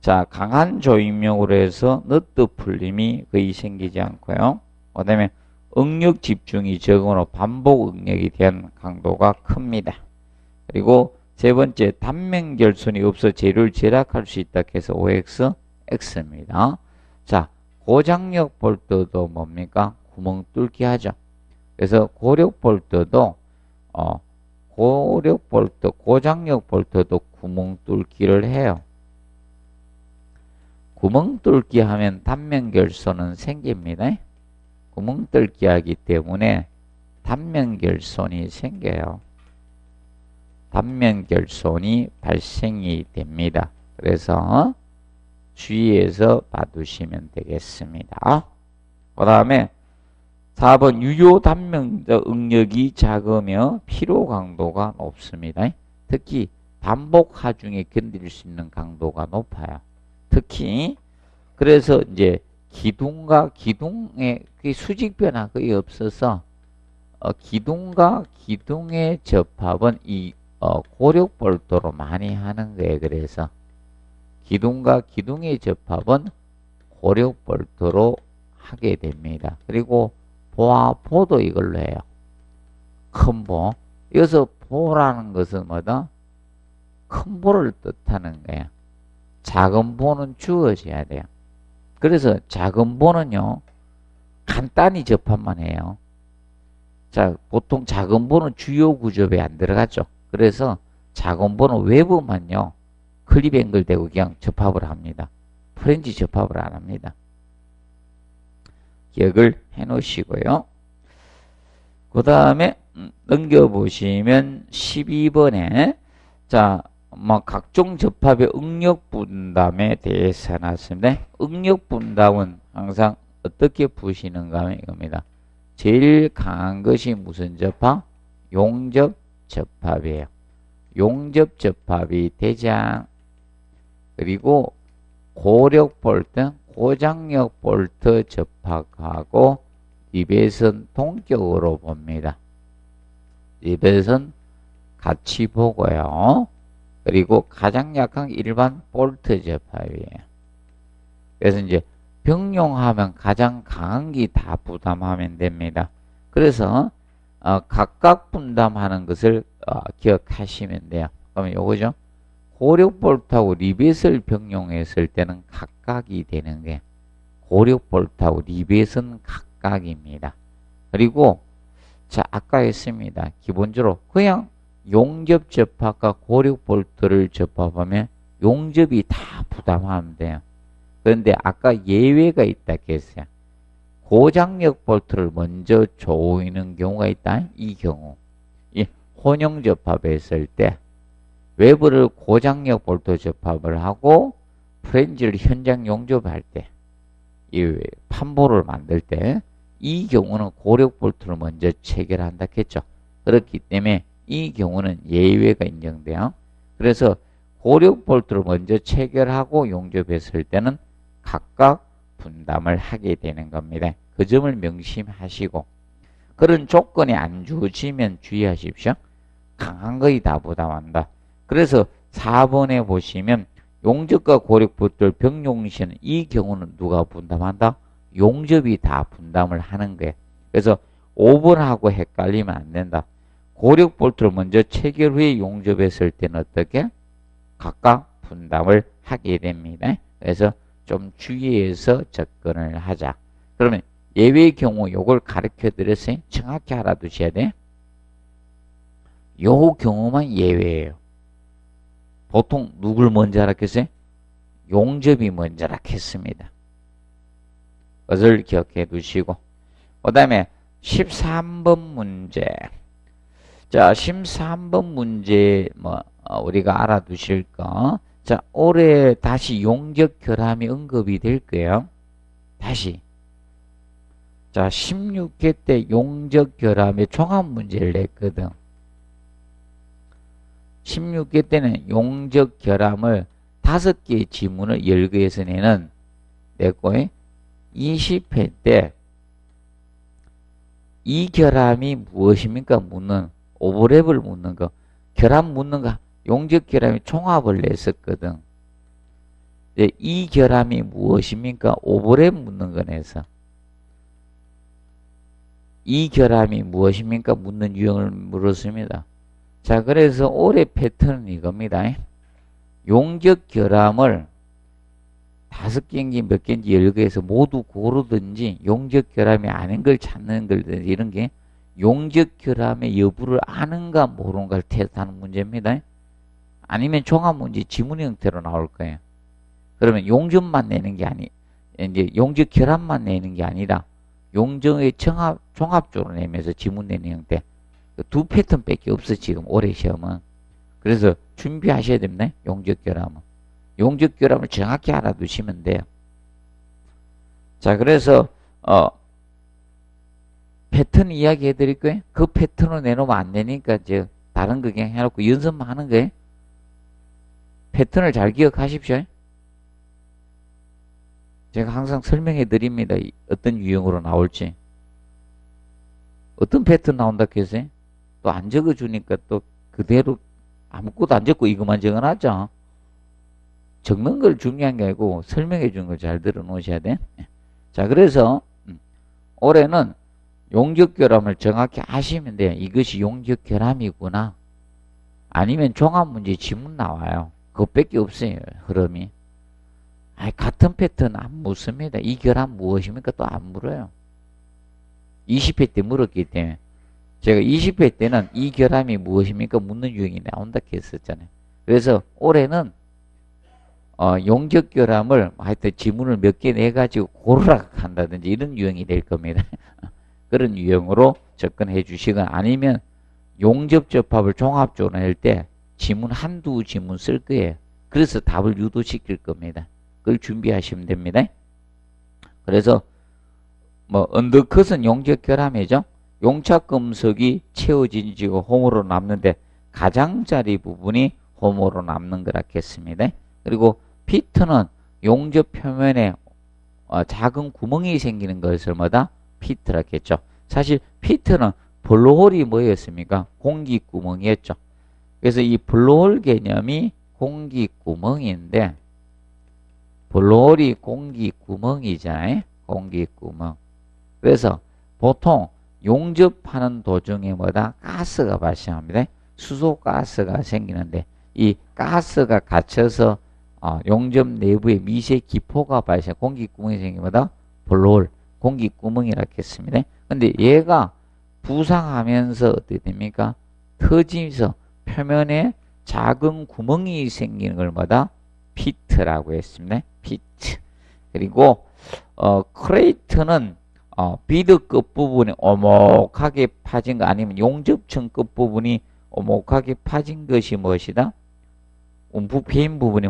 A: 자, 강한 조임력으로 해서 너트 풀림이 거의 생기지 않고요. 그 다음에 응력 집중이 적으로 반복 응력에 대한 강도가 큽니다. 그리고 세 번째, 단면 결손이 없어 재료를 절약할 수 있다 해서 OX, X입니다. 자, 고장력 볼트도 뭡니까? 구멍 뚫기 하죠. 그래서 고력 볼트도 고장력 볼트도 구멍 뚫기를 해요. 구멍 뚫기 하면 단면 결손은 생깁니다. 구멍 뚫기 하기 때문에 단면 결손이 생겨요. 단면 결손이 발생이 됩니다. 그래서 주의해서 봐두시면 되겠습니다. 그 다음에 4번 유효 단면 응력이 작으며 피로 강도가 높습니다. 특히 반복 하중에 견딜 수 있는 강도가 높아요. 특히 그래서 이제 기둥과 기둥의 수직 변화 거의 없어서 기둥과 기둥의 접합은 이 고력 볼트로 많이 하는 거예요. 그래서 기둥과 기둥의 접합은 고력 볼트로 하게 됩니다. 그리고 보도 이걸로 해요. 큰 보. 여기서 보라는 것은 뭐다? 큰 보를 뜻하는 거야. 작은 보는 주어져야 돼요. 그래서 작은 보는요, 간단히 접합만 해요. 자, 보통 작은 번호 주요 구조배에 안 들어가죠. 그래서 작은 번호 외부만요. 클립 앵글 대고 그냥 접합을 합니다. 프렌치 접합을 안 합니다. 기억을 해 놓으시고요. 그 다음에 넘겨보시면 12번에 자, 뭐 각종 접합의 응력 분담에 대해서 해놨습니다. 응력 분담은 항상 어떻게 푸시는가 하면 이겁니다. 제일 강한 것이 무슨 접합? 용접 접합이에요. 용접 접합이 대장. 그리고 고력 볼트, 고장력 볼트 접합하고 리벳은 동격으로 봅니다. 리벳은 같이 보고요. 그리고 가장 약한 일반 볼트 접합이에요. 그래서 이제 병용하면 가장 강한 게 다 부담하면 됩니다. 그래서 각각 분담하는 것을 기억하시면 돼요. 그러면 요거죠. 고력 볼트하고 리벳을 병용했을 때는 각각이 되는 게 고력 볼트하고 리벳은 각각입니다. 그리고 자 아까 했습니다. 기본적으로 그냥 용접 접합과 고력 볼트를 접합하면 용접이 다 부담하면 돼요. 그런데 아까 예외가 있다 했어요. 고장력 볼트를 먼저 조이는 경우가 있다. 이 경우 이 혼용 접합했을 때 외부를 고장력 볼트 접합을 하고 프렌즈를 현장 용접할 때 이 판보를 만들 때 이 경우는 고력 볼트를 먼저 체결한다 했죠. 그렇기 때문에 이 경우는 예외가 인정돼요. 그래서 고력 볼트를 먼저 체결하고 용접했을 때는 각각 분담을 하게 되는 겁니다. 그 점을 명심하시고 그런 조건이 안 주어지면 주의하십시오. 강한 거의 다 부담한다. 그래서 4번에 보시면 용접과 고력 볼트를 병용시는 이 경우는 누가 분담한다? 용접이 다 분담을 하는 거예요. 그래서 5번하고 헷갈리면 안 된다. 고력 볼트를 먼저 체결 후에 용접했을 때는 어떻게? 각각 분담을 하게 됩니다. 그래서 좀 주의해서 접근을 하자. 그러면 예외의 경우 요걸 가르쳐 드렸어요. 정확히 알아두셔야 돼. 요 경우만 예외예요. 보통 누굴 먼저 하락했어요? 용접이 먼저 하락했습니다. 그것을 기억해 두시고 그 다음에 13번 문제. 자, 13번 문제 우리가 알아두실 거. 자, 올해 다시 용접 결함이 언급이 될 거예요. 다시. 자, 16회 때 용접 결함의 종합 문제를 냈거든. 16회 때는 용접 결함을 5개의 지문을 열거해서 내는 냈고 20회 때 이 결함이 무엇입니까? 묻는 오버랩을 묻는 거. 결함 묻는 거. 용접 결함이 총합을 냈었거든. 이 결함이 무엇입니까? 오버랩 묻는 거 내서. 이 결함이 무엇입니까? 묻는 유형을 물었습니다. 자, 그래서 올해 패턴은 이겁니다. 용접 결함을 5개인지 몇 개인지 열거해서 모두 고르든지 용접 결함이 아닌 걸 찾는 걸든지 이런 게 용접 결함의 여부를 아는가 모르는가를 테스트하는 문제입니다. 아니면 종합 문제 지문 형태로 나올 거예요. 그러면 용접만 내는 게 이제 용접 결함만 내는 게 아니라 용접의 종합적으로 내면서 지문 내는 형태. 2 패턴밖에 없어 지금 올해 시험은. 그래서 준비하셔야 됩니다. 용접 결함은. 용접 결함을 정확히 알아두시면 돼요. 자, 그래서 패턴 이야기 해드릴 거예요. 그 패턴을 내놓으면 안 되니까 이제 다른 거 그냥 해놓고 연습만 하는 거예요. 패턴을 잘 기억하십시오. 제가 항상 설명해 드립니다. 어떤 유형으로 나올지. 어떤 패턴 나온다 했어요? 또 안 적어주니까 또 그대로 아무것도 안 적고 이것만 적어놨죠. 적는 걸 중요한 게 아니고 설명해 주는 걸 잘 들어 놓으셔야 돼. 자, 그래서 올해는 용접 결함을 정확히 아시면 돼요. 이것이 용접 결함이구나. 아니면 종합문제 지문 나와요. 그것밖에 없어요. 흐름이. 같은 패턴 안 묻습니다. 이 결함 무엇입니까? 또 안 물어요. 20회 때 물었기 때문에. 제가 20회 때는 이 결함이 무엇입니까? 묻는 유형이 나온다 했었잖아요. 그래서 올해는 용접 결함을 하여튼 지문을 몇 개 내가지고 고르라 한다든지 이런 유형이 될 겁니다. 그런 유형으로 접근해 주시거나 아니면 용접 접합을 종합적으로 낼 때 지문 한두 지문 쓸 거예요. 그래서 답을 유도시킬 겁니다. 그걸 준비하시면 됩니다. 그래서 언더컷은 용접 결함이죠. 용착금속이 채워지고 홈으로 남는데 가장자리 부분이 홈으로 남는 거라 했습니다. 그리고 피트는 용접 표면에 작은 구멍이 생기는 것을 피트라 했죠. 사실 피트는 블로홀이 뭐였습니까? 공기구멍이었죠. 그래서 이 블로홀 개념이 공기구멍인데 블로홀이 공기구멍이잖아요. 공기구멍. 그래서 보통 용접하는 도중에 가스가 발생합니다. 수소가스가 생기는데 이 가스가 갇혀서 용접 내부에 미세 기포가 발생, 공기구멍이 생기면 블로홀, 공기구멍이라 했습니다. 근데 얘가 부상하면서 어떻게 됩니까? 터지면서 표면에 작은 구멍이 생기는 걸 피트라고 했습니다. 피트. 그리고 크레이트는 비드 끝부분이 오목하게 파진 거 아니면 용접층 끝부분이 오목하게 파진 것이 무엇이다? 움푹 패인 부분이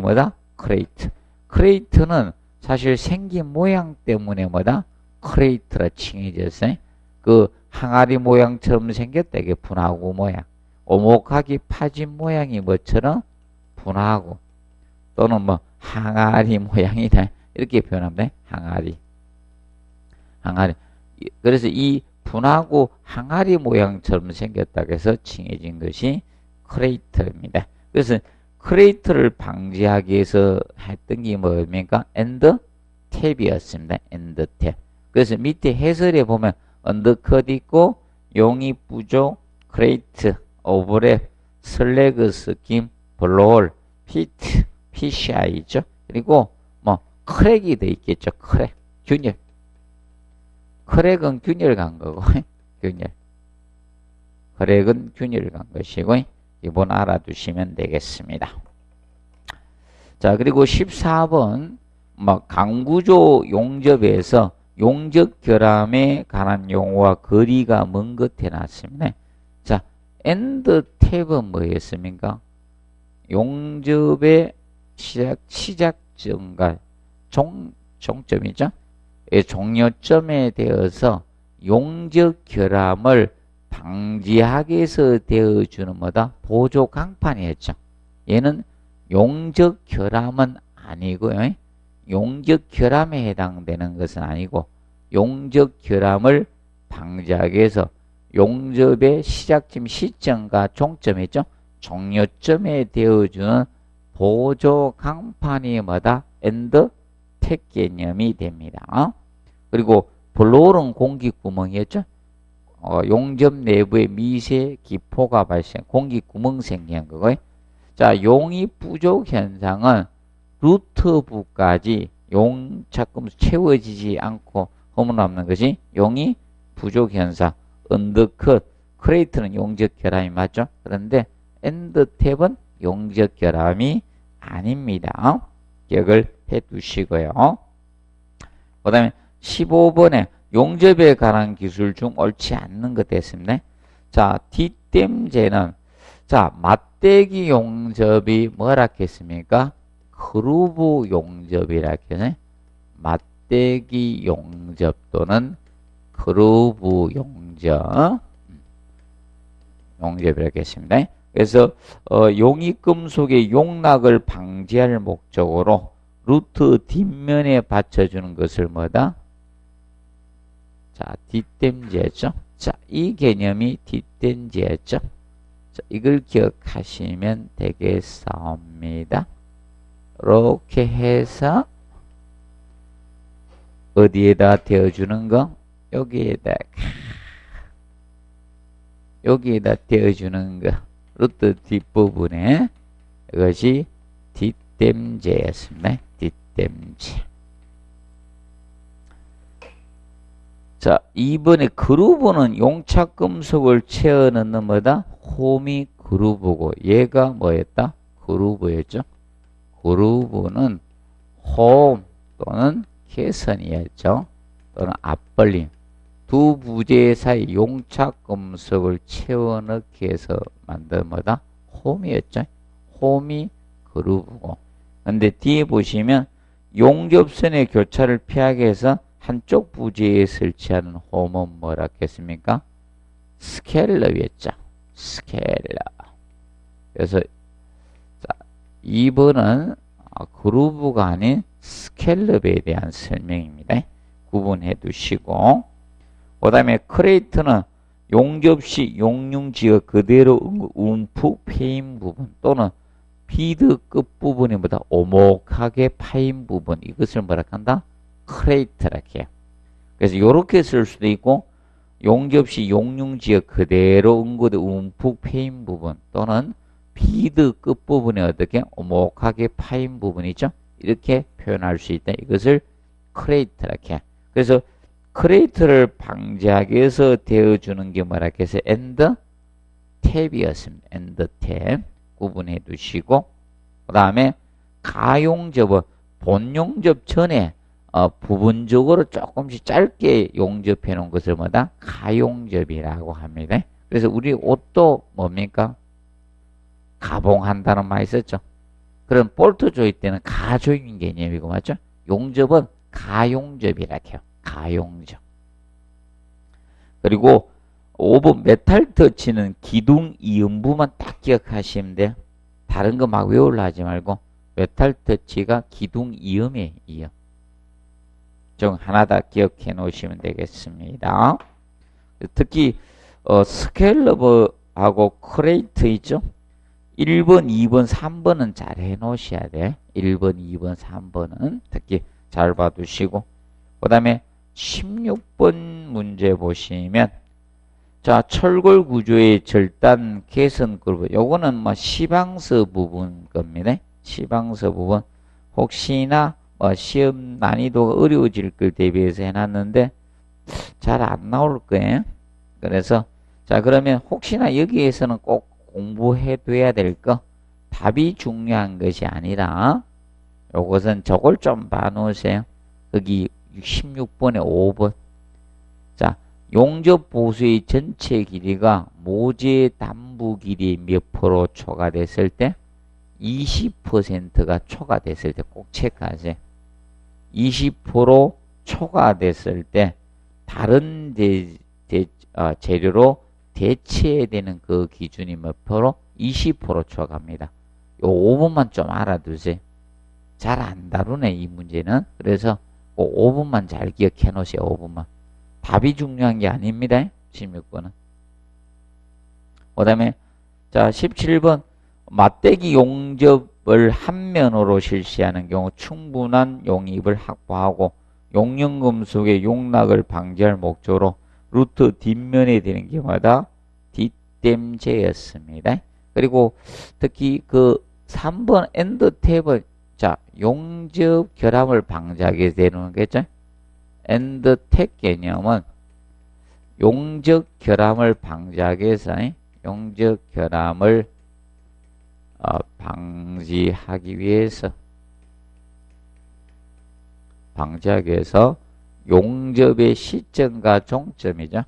A: 크레이트. 크레이트는 사실 생긴 모양 때문에 크레이트라 칭해졌어요. 그 항아리 모양처럼 생겼다. 이게 분화구 모양. 오목하게 파진 모양이 뭐처럼 분화구 또는 항아리 모양이다. 이렇게 표현합니다. 항아리. 그래서 이 분화구 항아리 모양처럼 생겼다고 해서 칭해진 것이 크레이터입니다. 그래서 크레이터를 방지하기 위해서 했던 게 뭡니까? 엔드탭이었습니다. 엔드탭. 그래서 밑에 해설에 보면 언더컷 있고 용이 부족, 크레이트, 오버랩, 슬래그 스킴, 블로홀, 피트, PCI죠. 그리고 크랙이 돼 있겠죠. 크랙, 균열. 크랙은 균열 간 거고, 균열. 크랙은 균열 간 것이고, 이번 알아두시면 되겠습니다. 자, 그리고 14번, 강구조 용접에서 용접 결함에 관한 용어와 거리가 먼 것 해놨습니다. 자, 엔드탭은 뭐였습니까? 용접의 시작점과 종점이죠. 종료점에 대해서 용접 결함을 방지하기 위해서 되어주는 보조 강판이었죠. 얘는 용접 결함은 아니고요. 용접 결함에 해당되는 것은 아니고 용접 결함을 방지하기 위해서 용접의 시작점, 시점과 종점이죠. 종료점에 되어주는 보조 강판이 엔드 탭 개념이 됩니다. 그리고 블로홀은 공기구멍이었죠. 용접 내부에 미세 기포가 발생, 공기구멍 생기는 거고요. 자, 용이 부족 현상은 루트부까지 용착금 채워지지 않고 허물없는 것이 용이 부족 현상. 언더컷, 크레이트는 용접 결함이 맞죠? 그런데 엔드탭은 용접 결함이 아닙니다. 기억을 해 두시고요. 그 다음에 15번에 용접에 관한 기술 중 옳지 않는 것 됐습니다. 자, 뒷댐제는 자, 맞대기 용접이 뭐라 했습니까? 그루브 용접이라 했네. 맞대기 용접 또는 그루브 용접이라고 했습니다. 그래서 용익금속의 용락을 방지할 목적으로 루트 뒷면에 받쳐주는 것을 자, 뒷댐제였죠. 자, 이 개념이 뒷댐제였죠. 자, 이걸 기억하시면 되겠습니다. 이렇게 해서 어디에다 대어주는 거? 여기에다 대어주는 거. 루트 뒷부분에 이것이 뒷댐제였습니다. 뒷댐제. 자, 2번에 그루브는 용착금속을 채워 넣는 뭐다? 홈이 그루브고 얘가 뭐였다? 그루브였죠. 그루브는 홈 또는 개선이었죠. 또는 앞벌림. 두 부재 사이 용착금속을 채워 넣기 위해서 만든 뭐다? 홈이었죠. 홈이 그루브고. 근데 뒤에 보시면 용접선의 교차를 피하기 위해서 한쪽 부재에 설치하는 홈은 뭐라 했습니까? 스켈럽이었죠. 스켈럽. 그래서 자, 2번은 그루브가 아닌 스켈럽에 대한 설명입니다. 구분해 두시고 그 다음에 크레이트는 용접 시 용융지가 그대로 움푹 패인 부분 또는 비드 끝부분이 뭐다? 오목하게 파인 부분 이것을 뭐라 한다? 크레이트라 해요. 그래서 이렇게 쓸 수도 있고 용접 시 용융지가 그대로 응고돼 움푹 패인 부분 또는 비드 끝부분에 어떻게 오목하게 파인 부분이죠. 이렇게 표현할 수 있다. 이것을 크레이트라 해요. 그래서 크레이트를 방지하기 위해서 되어주는 게 뭐라 해서 엔드 탭이었습니다. 엔드 탭 구분해 두시고 그 다음에 가용접은 본용접 전에 부분적으로 조금씩 짧게 용접해 놓은 것을 뭐다? 가용접이라고 합니다. 그래서 우리 옷도 뭡니까? 가봉한다는 말 있었죠. 그럼 볼트 조일 때는 가조임 개념이고 맞죠? 용접은 가용접이라 해요. 가용접. 그리고 5번 메탈 터치는 기둥 이음부만 딱 기억하시면 돼요. 다른 거 막 외우려 하지 말고 메탈 터치가 기둥 이음이에요. 이음. 좀 하나 다 기억해 놓으시면 되겠습니다. 특히 스켈러버하고 크레이트 있죠? 1번, 2번, 3번은 잘 해 놓으셔야 돼. 1번, 2번, 3번은 특히 잘 봐두시고 그 다음에 16번 문제 보시면 자, 철골 구조의 절단 개선 그룹 요거는 뭐 시방서 부분 겁니다. 시방서 부분 혹시나 시험 난이도가 어려워질 걸 대비해서 해놨는데 잘 안 나올 거예요. 그래서 자 그러면 혹시나 여기에서는 꼭 공부해둬야 될 거 답이 중요한 것이 아니라 요것은 저걸 좀 봐놓으세요. 여기 16번에 5번 자 용접 보수의 전체 길이가 모재 단부 길이 몇 프로 초과됐을 때 20%가 초과됐을 때 꼭 체크하세요. 20% 초과됐을 때 다른 재료로 대체해야 되는 그 기준이 몇 프로? 20% 초과합니다. 요 5번만 좀 알아두세요. 잘 안 다루네 이 문제는. 그래서 5번만 잘 기억해 놓으세요. 5번만. 답이 중요한 게 아닙니다. 16번은. 그 다음에 자 17번 맞대기 용접을 한 면으로 실시하는 경우 충분한 용입을 확보하고 용융금속의 용락을 방지할 목적으로 루트 뒷면에 되는 경우마다 뒷댐제였습니다. 그리고 특히 그 3번 엔드 탭은 자 용접 결함을 방지하게 되는 거죠. 엔드 탭 개념은 용접 결함을 방지하기 위해서 용접 결함을 방지하기 위해서 용접의 시점과 종점이죠.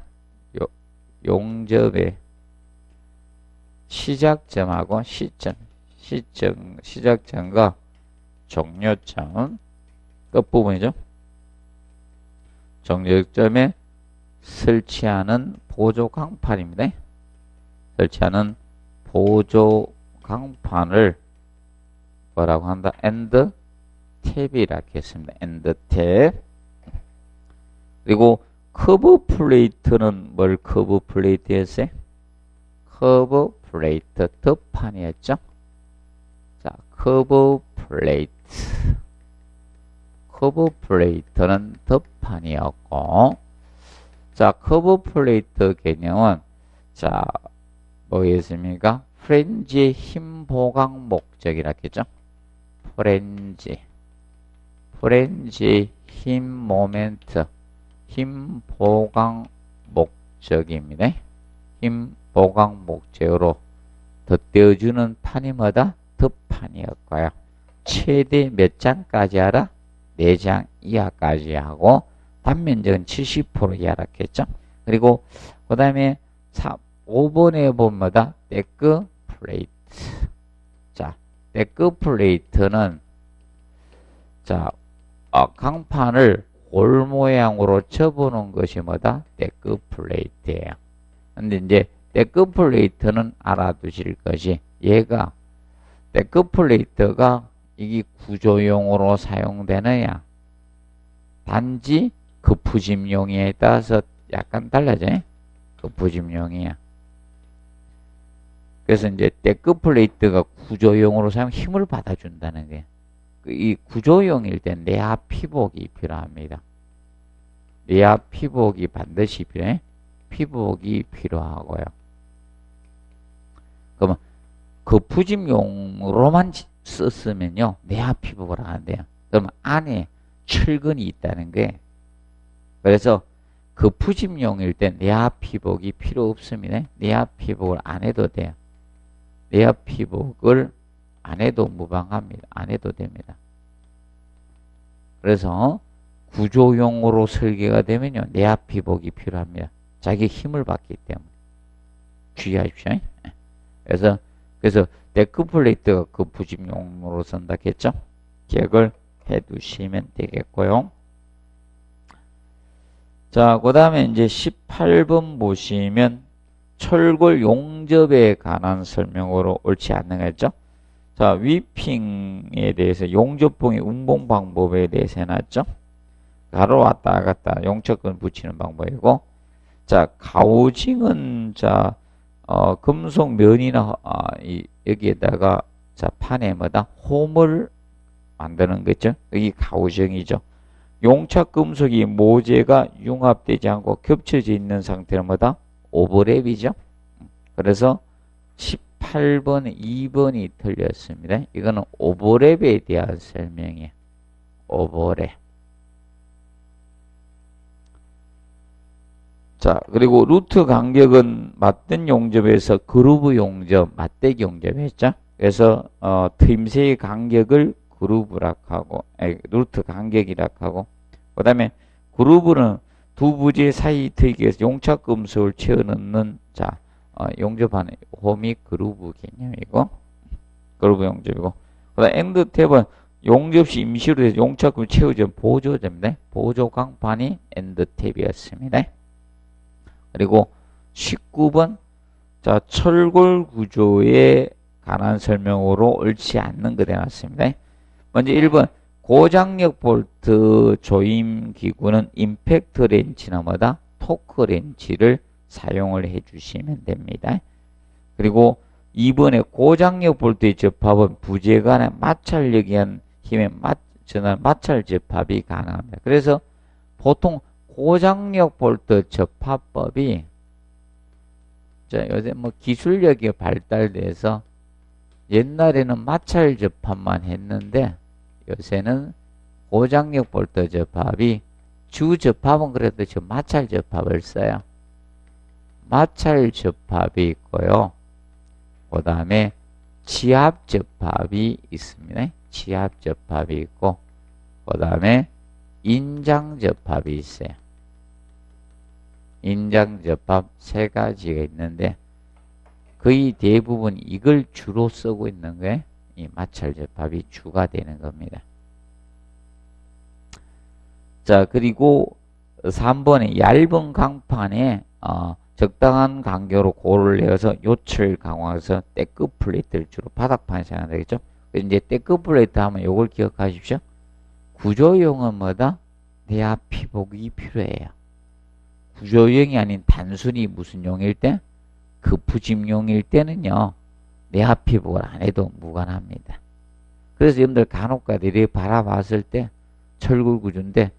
A: 용접의 시작점하고 시작점과 종료점 끝부분이죠. 종료점에 설치하는 보조 강판입니다. 설치하는 보조 강판을 뭐라고 한다? 엔드 탭이라고 했습니다. 엔드 탭. 그리고 커브 플레이트는 뭘 커브 플레이트였어요? 커브 플레이트 덮판이었죠. 자, 커브 플레이트는 덮판이었고, 자, 커브 플레이트 개념은 자 뭐겠습니까? 프렌지의 힘 보강 목적이라 했죠. 프렌지의 힘 모멘트, 힘 보강 목적입니다. 힘 보강 목적으로 덧대어주는 판이 뭐다? 덧판이었고요. 최대 몇 장까지 알아? 4장 이하까지 하고 단면적은 70% 이하라겠죠. 그리고 그 다음에 5번에 보면 뭐다? 데크 플레이트. 자, 데크 플레이트는 자, 강판을 홀 모양으로 접어놓은 것이 뭐다? 데크 플레이트예요. 근데 이제 데크 플레이트는 알아두실 것이 얘가 데크 플레이트가 이게 구조용으로 사용되느냐 단지 급푸짐용에 따라서 약간 달라져요. 급푸짐용이야. 그래서 이제 데크 플레이트가 구조용으로 사용 힘을 받아준다는 게 이 구조용일 때 내압 피복이 필요합니다. 내압 피복이 반드시 필요해. 피복이 필요하고요. 그러면 급푸짐용으로만 썼으면요 내압 피복을 하는데요. 그러면 안에 철근이 있다는 게 그래서 급푸짐용일 때 내압 피복이 필요 없습니다. 내압 피복을 안 해도 돼요. 내압 피복을 안 해도 무방합니다. 안 해도 됩니다. 그래서 구조용으로 설계가 되면요 내압 피복이 필요합니다. 자기 힘을 받기 때문에 주의하십시오. 그래서 데크 플레이트가 급푸짐용으로 쓴다 했죠. 기억을 해두시면 되겠고요. 자, 그 다음에 이제 18번 보시면 철골 용접에 관한 설명으로 옳지 않는 거죠. 자, 위핑에 대해서 용접봉의 운봉 방법에 대해서 해놨죠. 가로 왔다 갔다 용접근 붙이는 방법이고, 자, 가우징은 자, 금속 면이나 여기에다가 자 판에 뭐다 홈을 만드는 거죠. 여기 가우징이죠. 용착 금속이 모재가 융합되지 않고 겹쳐져 있는 상태는 뭐다? 오버랩이죠. 그래서 18번, 2번이 틀렸습니다. 이거는 오버랩에 대한 설명이에요. 오버랩. 자, 그리고 루트 간격은 맞던 용접에서 그루브 용접, 맞대기 용접했죠. 그래서 트임새의 간격을 그루브라 하고, 루트 간격이라 하고, 그 다음에 그루브는 두 부재 사이 트이기에서 용착 금속을 채워 넣는 자 용접하는 홈이 그루브 개념이고, 그루브 용접이고, 그 다음 엔드 탭은 용접 시 임시로 해서 용착 금속 채워준 보조제입니다. 보조 강판이 엔드 탭이었습니다. 그리고 19번 자 철골 구조에 관한 설명으로 옳지 않는 거 되어놨습니다. 먼저 1번 고장력 볼트 조임 기구는 임팩트 렌치나 뭐다? 토크 렌치를 사용을 해주시면 됩니다. 그리고 2번에 고장력 볼트의 접합은 부재 간의 마찰력에 의한 힘에 전환 마찰 접합이 가능합니다. 그래서 보통 고장력 볼트 접합법이 자 요새 뭐 기술력이 발달돼서 옛날에는 마찰 접합만 했는데 요새는 고장력 볼트 접합이 주 접합은 그래도 저 마찰 접합을 써요. 마찰 접합이 있고요. 그 다음에 지압 접합이 있습니다. 지압 접합이 있고 그 다음에 인장 접합이 있어요. 인장 접합 세 가지가 있는데 거의 대부분 이걸 주로 쓰고 있는 게 이 마찰 접합이 주가 되는 겁니다. 자, 그리고 3번에 얇은 강판에 적당한 간격으로 고를 내어서 요철 강화해서 데크 플레이트를 주로 바닥판에 사용한다 되겠죠. 이제 데크 플레이트 하면 요걸 기억하십시오. 구조용은 뭐다? 내압 피복이 필요해요. 구조용이 아닌 단순히 무슨 용일 때? 급푸짐용일 때는요. 내압 피복을 안 해도 무관합니다. 그래서 여러분들 간혹가들이 바라봤을 때 철골 구조인데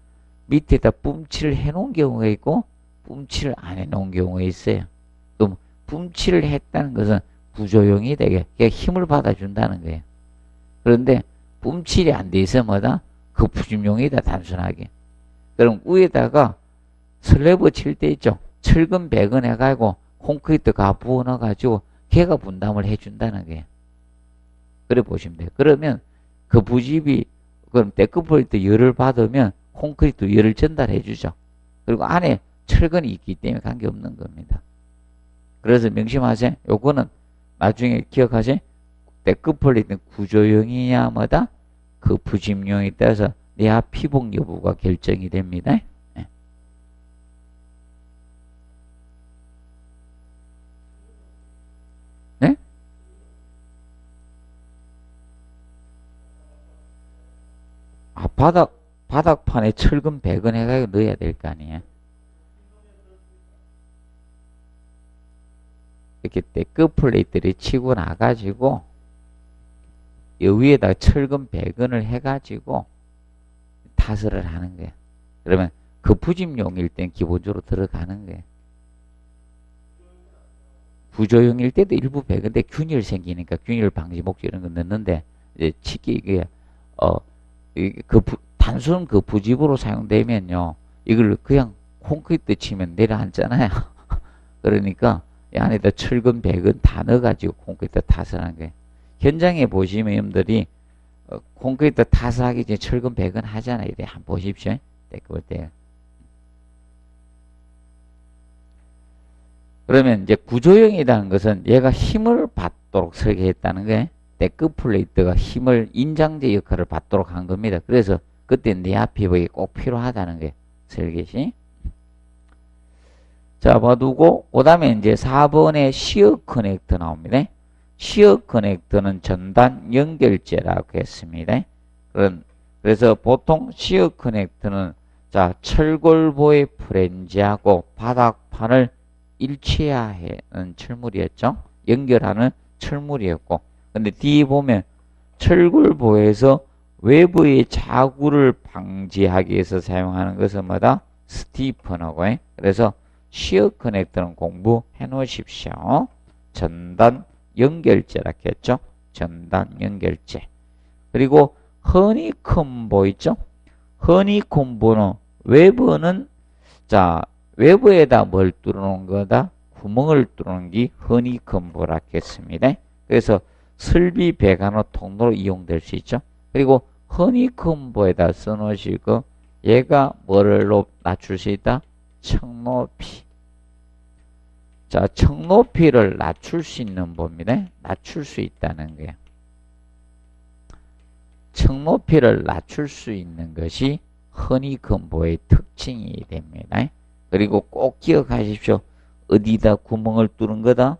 A: 밑에다 뿜칠을 해놓은 경우가 있고 뿜칠을 안 해놓은 경우가 있어요. 그럼 뿜칠을 했다는 것은 구조용이 되게 힘을 받아준다는 거예요. 그런데 뿜칠이 안 돼 있어 뭐다? 급푸짐용이다 단순하게. 그럼 위에다가 슬래브 칠 때 있죠. 철근 배근 해가지고 콘크리트 가 부어 넣어가지고 걔가 분담을 해준다는 거예요. 그래 보시면 돼요. 그러면 그 부집이 그럼 데크플레이트 열을 받으면 콘크리트 열을 전달해 주죠. 그리고 안에 철근이 있기 때문에 관계없는 겁니다. 그래서 명심하세요. 요거는 나중에 기억하세요. 데크플레이트는 구조용이냐 뭐다? 그 부집용에 따라서 내하 피복 여부가 결정이 됩니다. 네. 네? 아, 바닥판에 철근 배근 해가지고 넣어야 될 거 아니에요. 이렇게 데크플레이트를 치고 나가지고 여기에다가 철근 배근을 해가지고 타설을 하는 거예요. 그러면 그 부집용일 땐 기본적으로 들어가는 거예요. 구조용일 때도 일부 배근데 균열 생기니까 균열 방지 목적 이런 거 넣는데 이제 치기 이게 단순 그 부집으로 사용되면요 이걸 그냥 콘크리트 치면 내려앉잖아요. 그러니까 이 안에다 철근 배근 다 넣어가지고 콘크리트 타설하는 거예요. 현장에 보시면 여러분들이 콘크리트 타설하기 전에 철근 배근 하잖아요. 이래 한번 보십시오. 볼 때. 그러면 이제 구조형이라는 것은 얘가 힘을 받도록 설계했다는 거예요. 데크플레이트가 힘을 인장제 역할을 받도록 한 겁니다. 그래서 그때 내야 피복이 꼭 필요하다는 거예요. 설계시. 자, 봐두고 그 다음에 이제 4번에 시어 커넥터 나옵니다. 시어 커넥터는 전단 연결제라고 했습니다. 그래서 보통 시어 커넥터는 자 철골보의 프렌지하고 바닥판을 일치하는 철물이었죠. 연결하는 철물이었고, 근데 뒤에 보면 철골보에서 외부의 자구를 방지하기 위해서 사용하는 것은 뭐다? 스티퍼너고. 그래서 시어 커넥터는 공부해 놓으십시오. 전단 연결제라고 했죠. 전단 연결제. 그리고 허니콤보 있죠. 허니콤보는 외부는 자 외부에다 뭘 뚫어놓은 거다? 구멍을 뚫어놓은 게 허니콤보라고 했습니다. 그래서 설비 배관호 통로로 이용될 수 있죠. 그리고 허니콤보에다 써놓으시고 얘가 뭐를 낮출 수 있다? 척높이. 자, 척높이를 낮출 수 있는 법입니다. 낮출 수 있다는 거예요. 척높이를 낮출 수 있는 것이 허니콤보의 특징이 됩니다. 그리고 꼭 기억하십시오. 어디다 구멍을 뚫은 거다?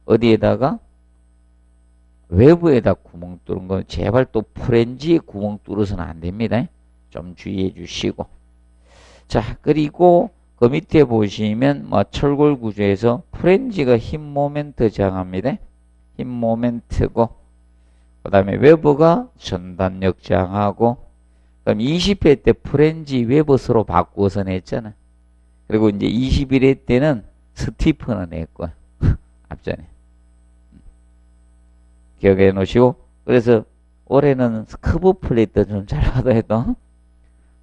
A: 어디에다가? 외부에다 구멍 뚫은 건 제발 또 프렌지에 구멍 뚫어서는 안 됩니다. 좀 주의해 주시고. 자, 그리고 그 밑에 보시면 뭐 철골 구조에서 프렌지가 힘 모멘트 저항합니다. 힘 모멘트고, 그 다음에 외부가 전단력 저항하고, 그럼 20회 때 프렌지 외부서로 바꾸어서 냈잖아. 그리고 이제 21회 때는 스티프너 냈고 앞전에 기억해 놓으시고, 그래서 올해는 커브 플레이트 좀 잘 받아야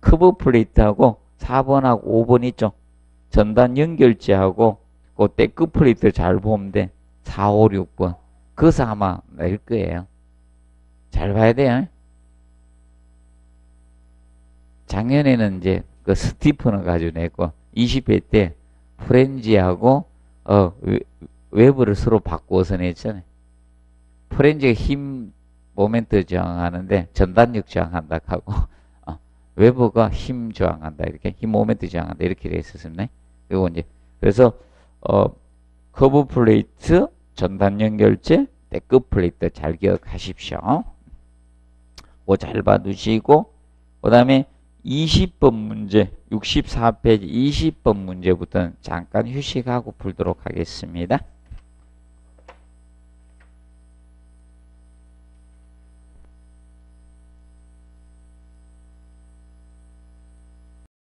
A: 커브 플레이트하고 4번하고 5번 있죠. 전단 연결제하고 그 데크 플레이트 잘 보면 돼. 4, 5, 6번. 그것을 아마 낼 거예요. 잘 봐야 돼요. 작년에는 이제 그 스티프너 가지고 냈고 20회 때 프렌지하고 외부를 서로 바꾸어서 냈잖아요. 프렌지가 힘 모멘트 저항하는데 전단력 저항한다 하고 외부가 힘 저항한다, 이렇게 힘 모멘트 저항한다, 이렇게 되어 있었습니다. 그리고 이제 그래서 커브 플레이트, 전단 연결제, 데크 플레이트 잘 기억하십시오. 그거 잘 봐두시고, 그 다음에 20번 문제, 64페이지 20번 문제부터는 잠깐 휴식하고 풀도록 하겠습니다.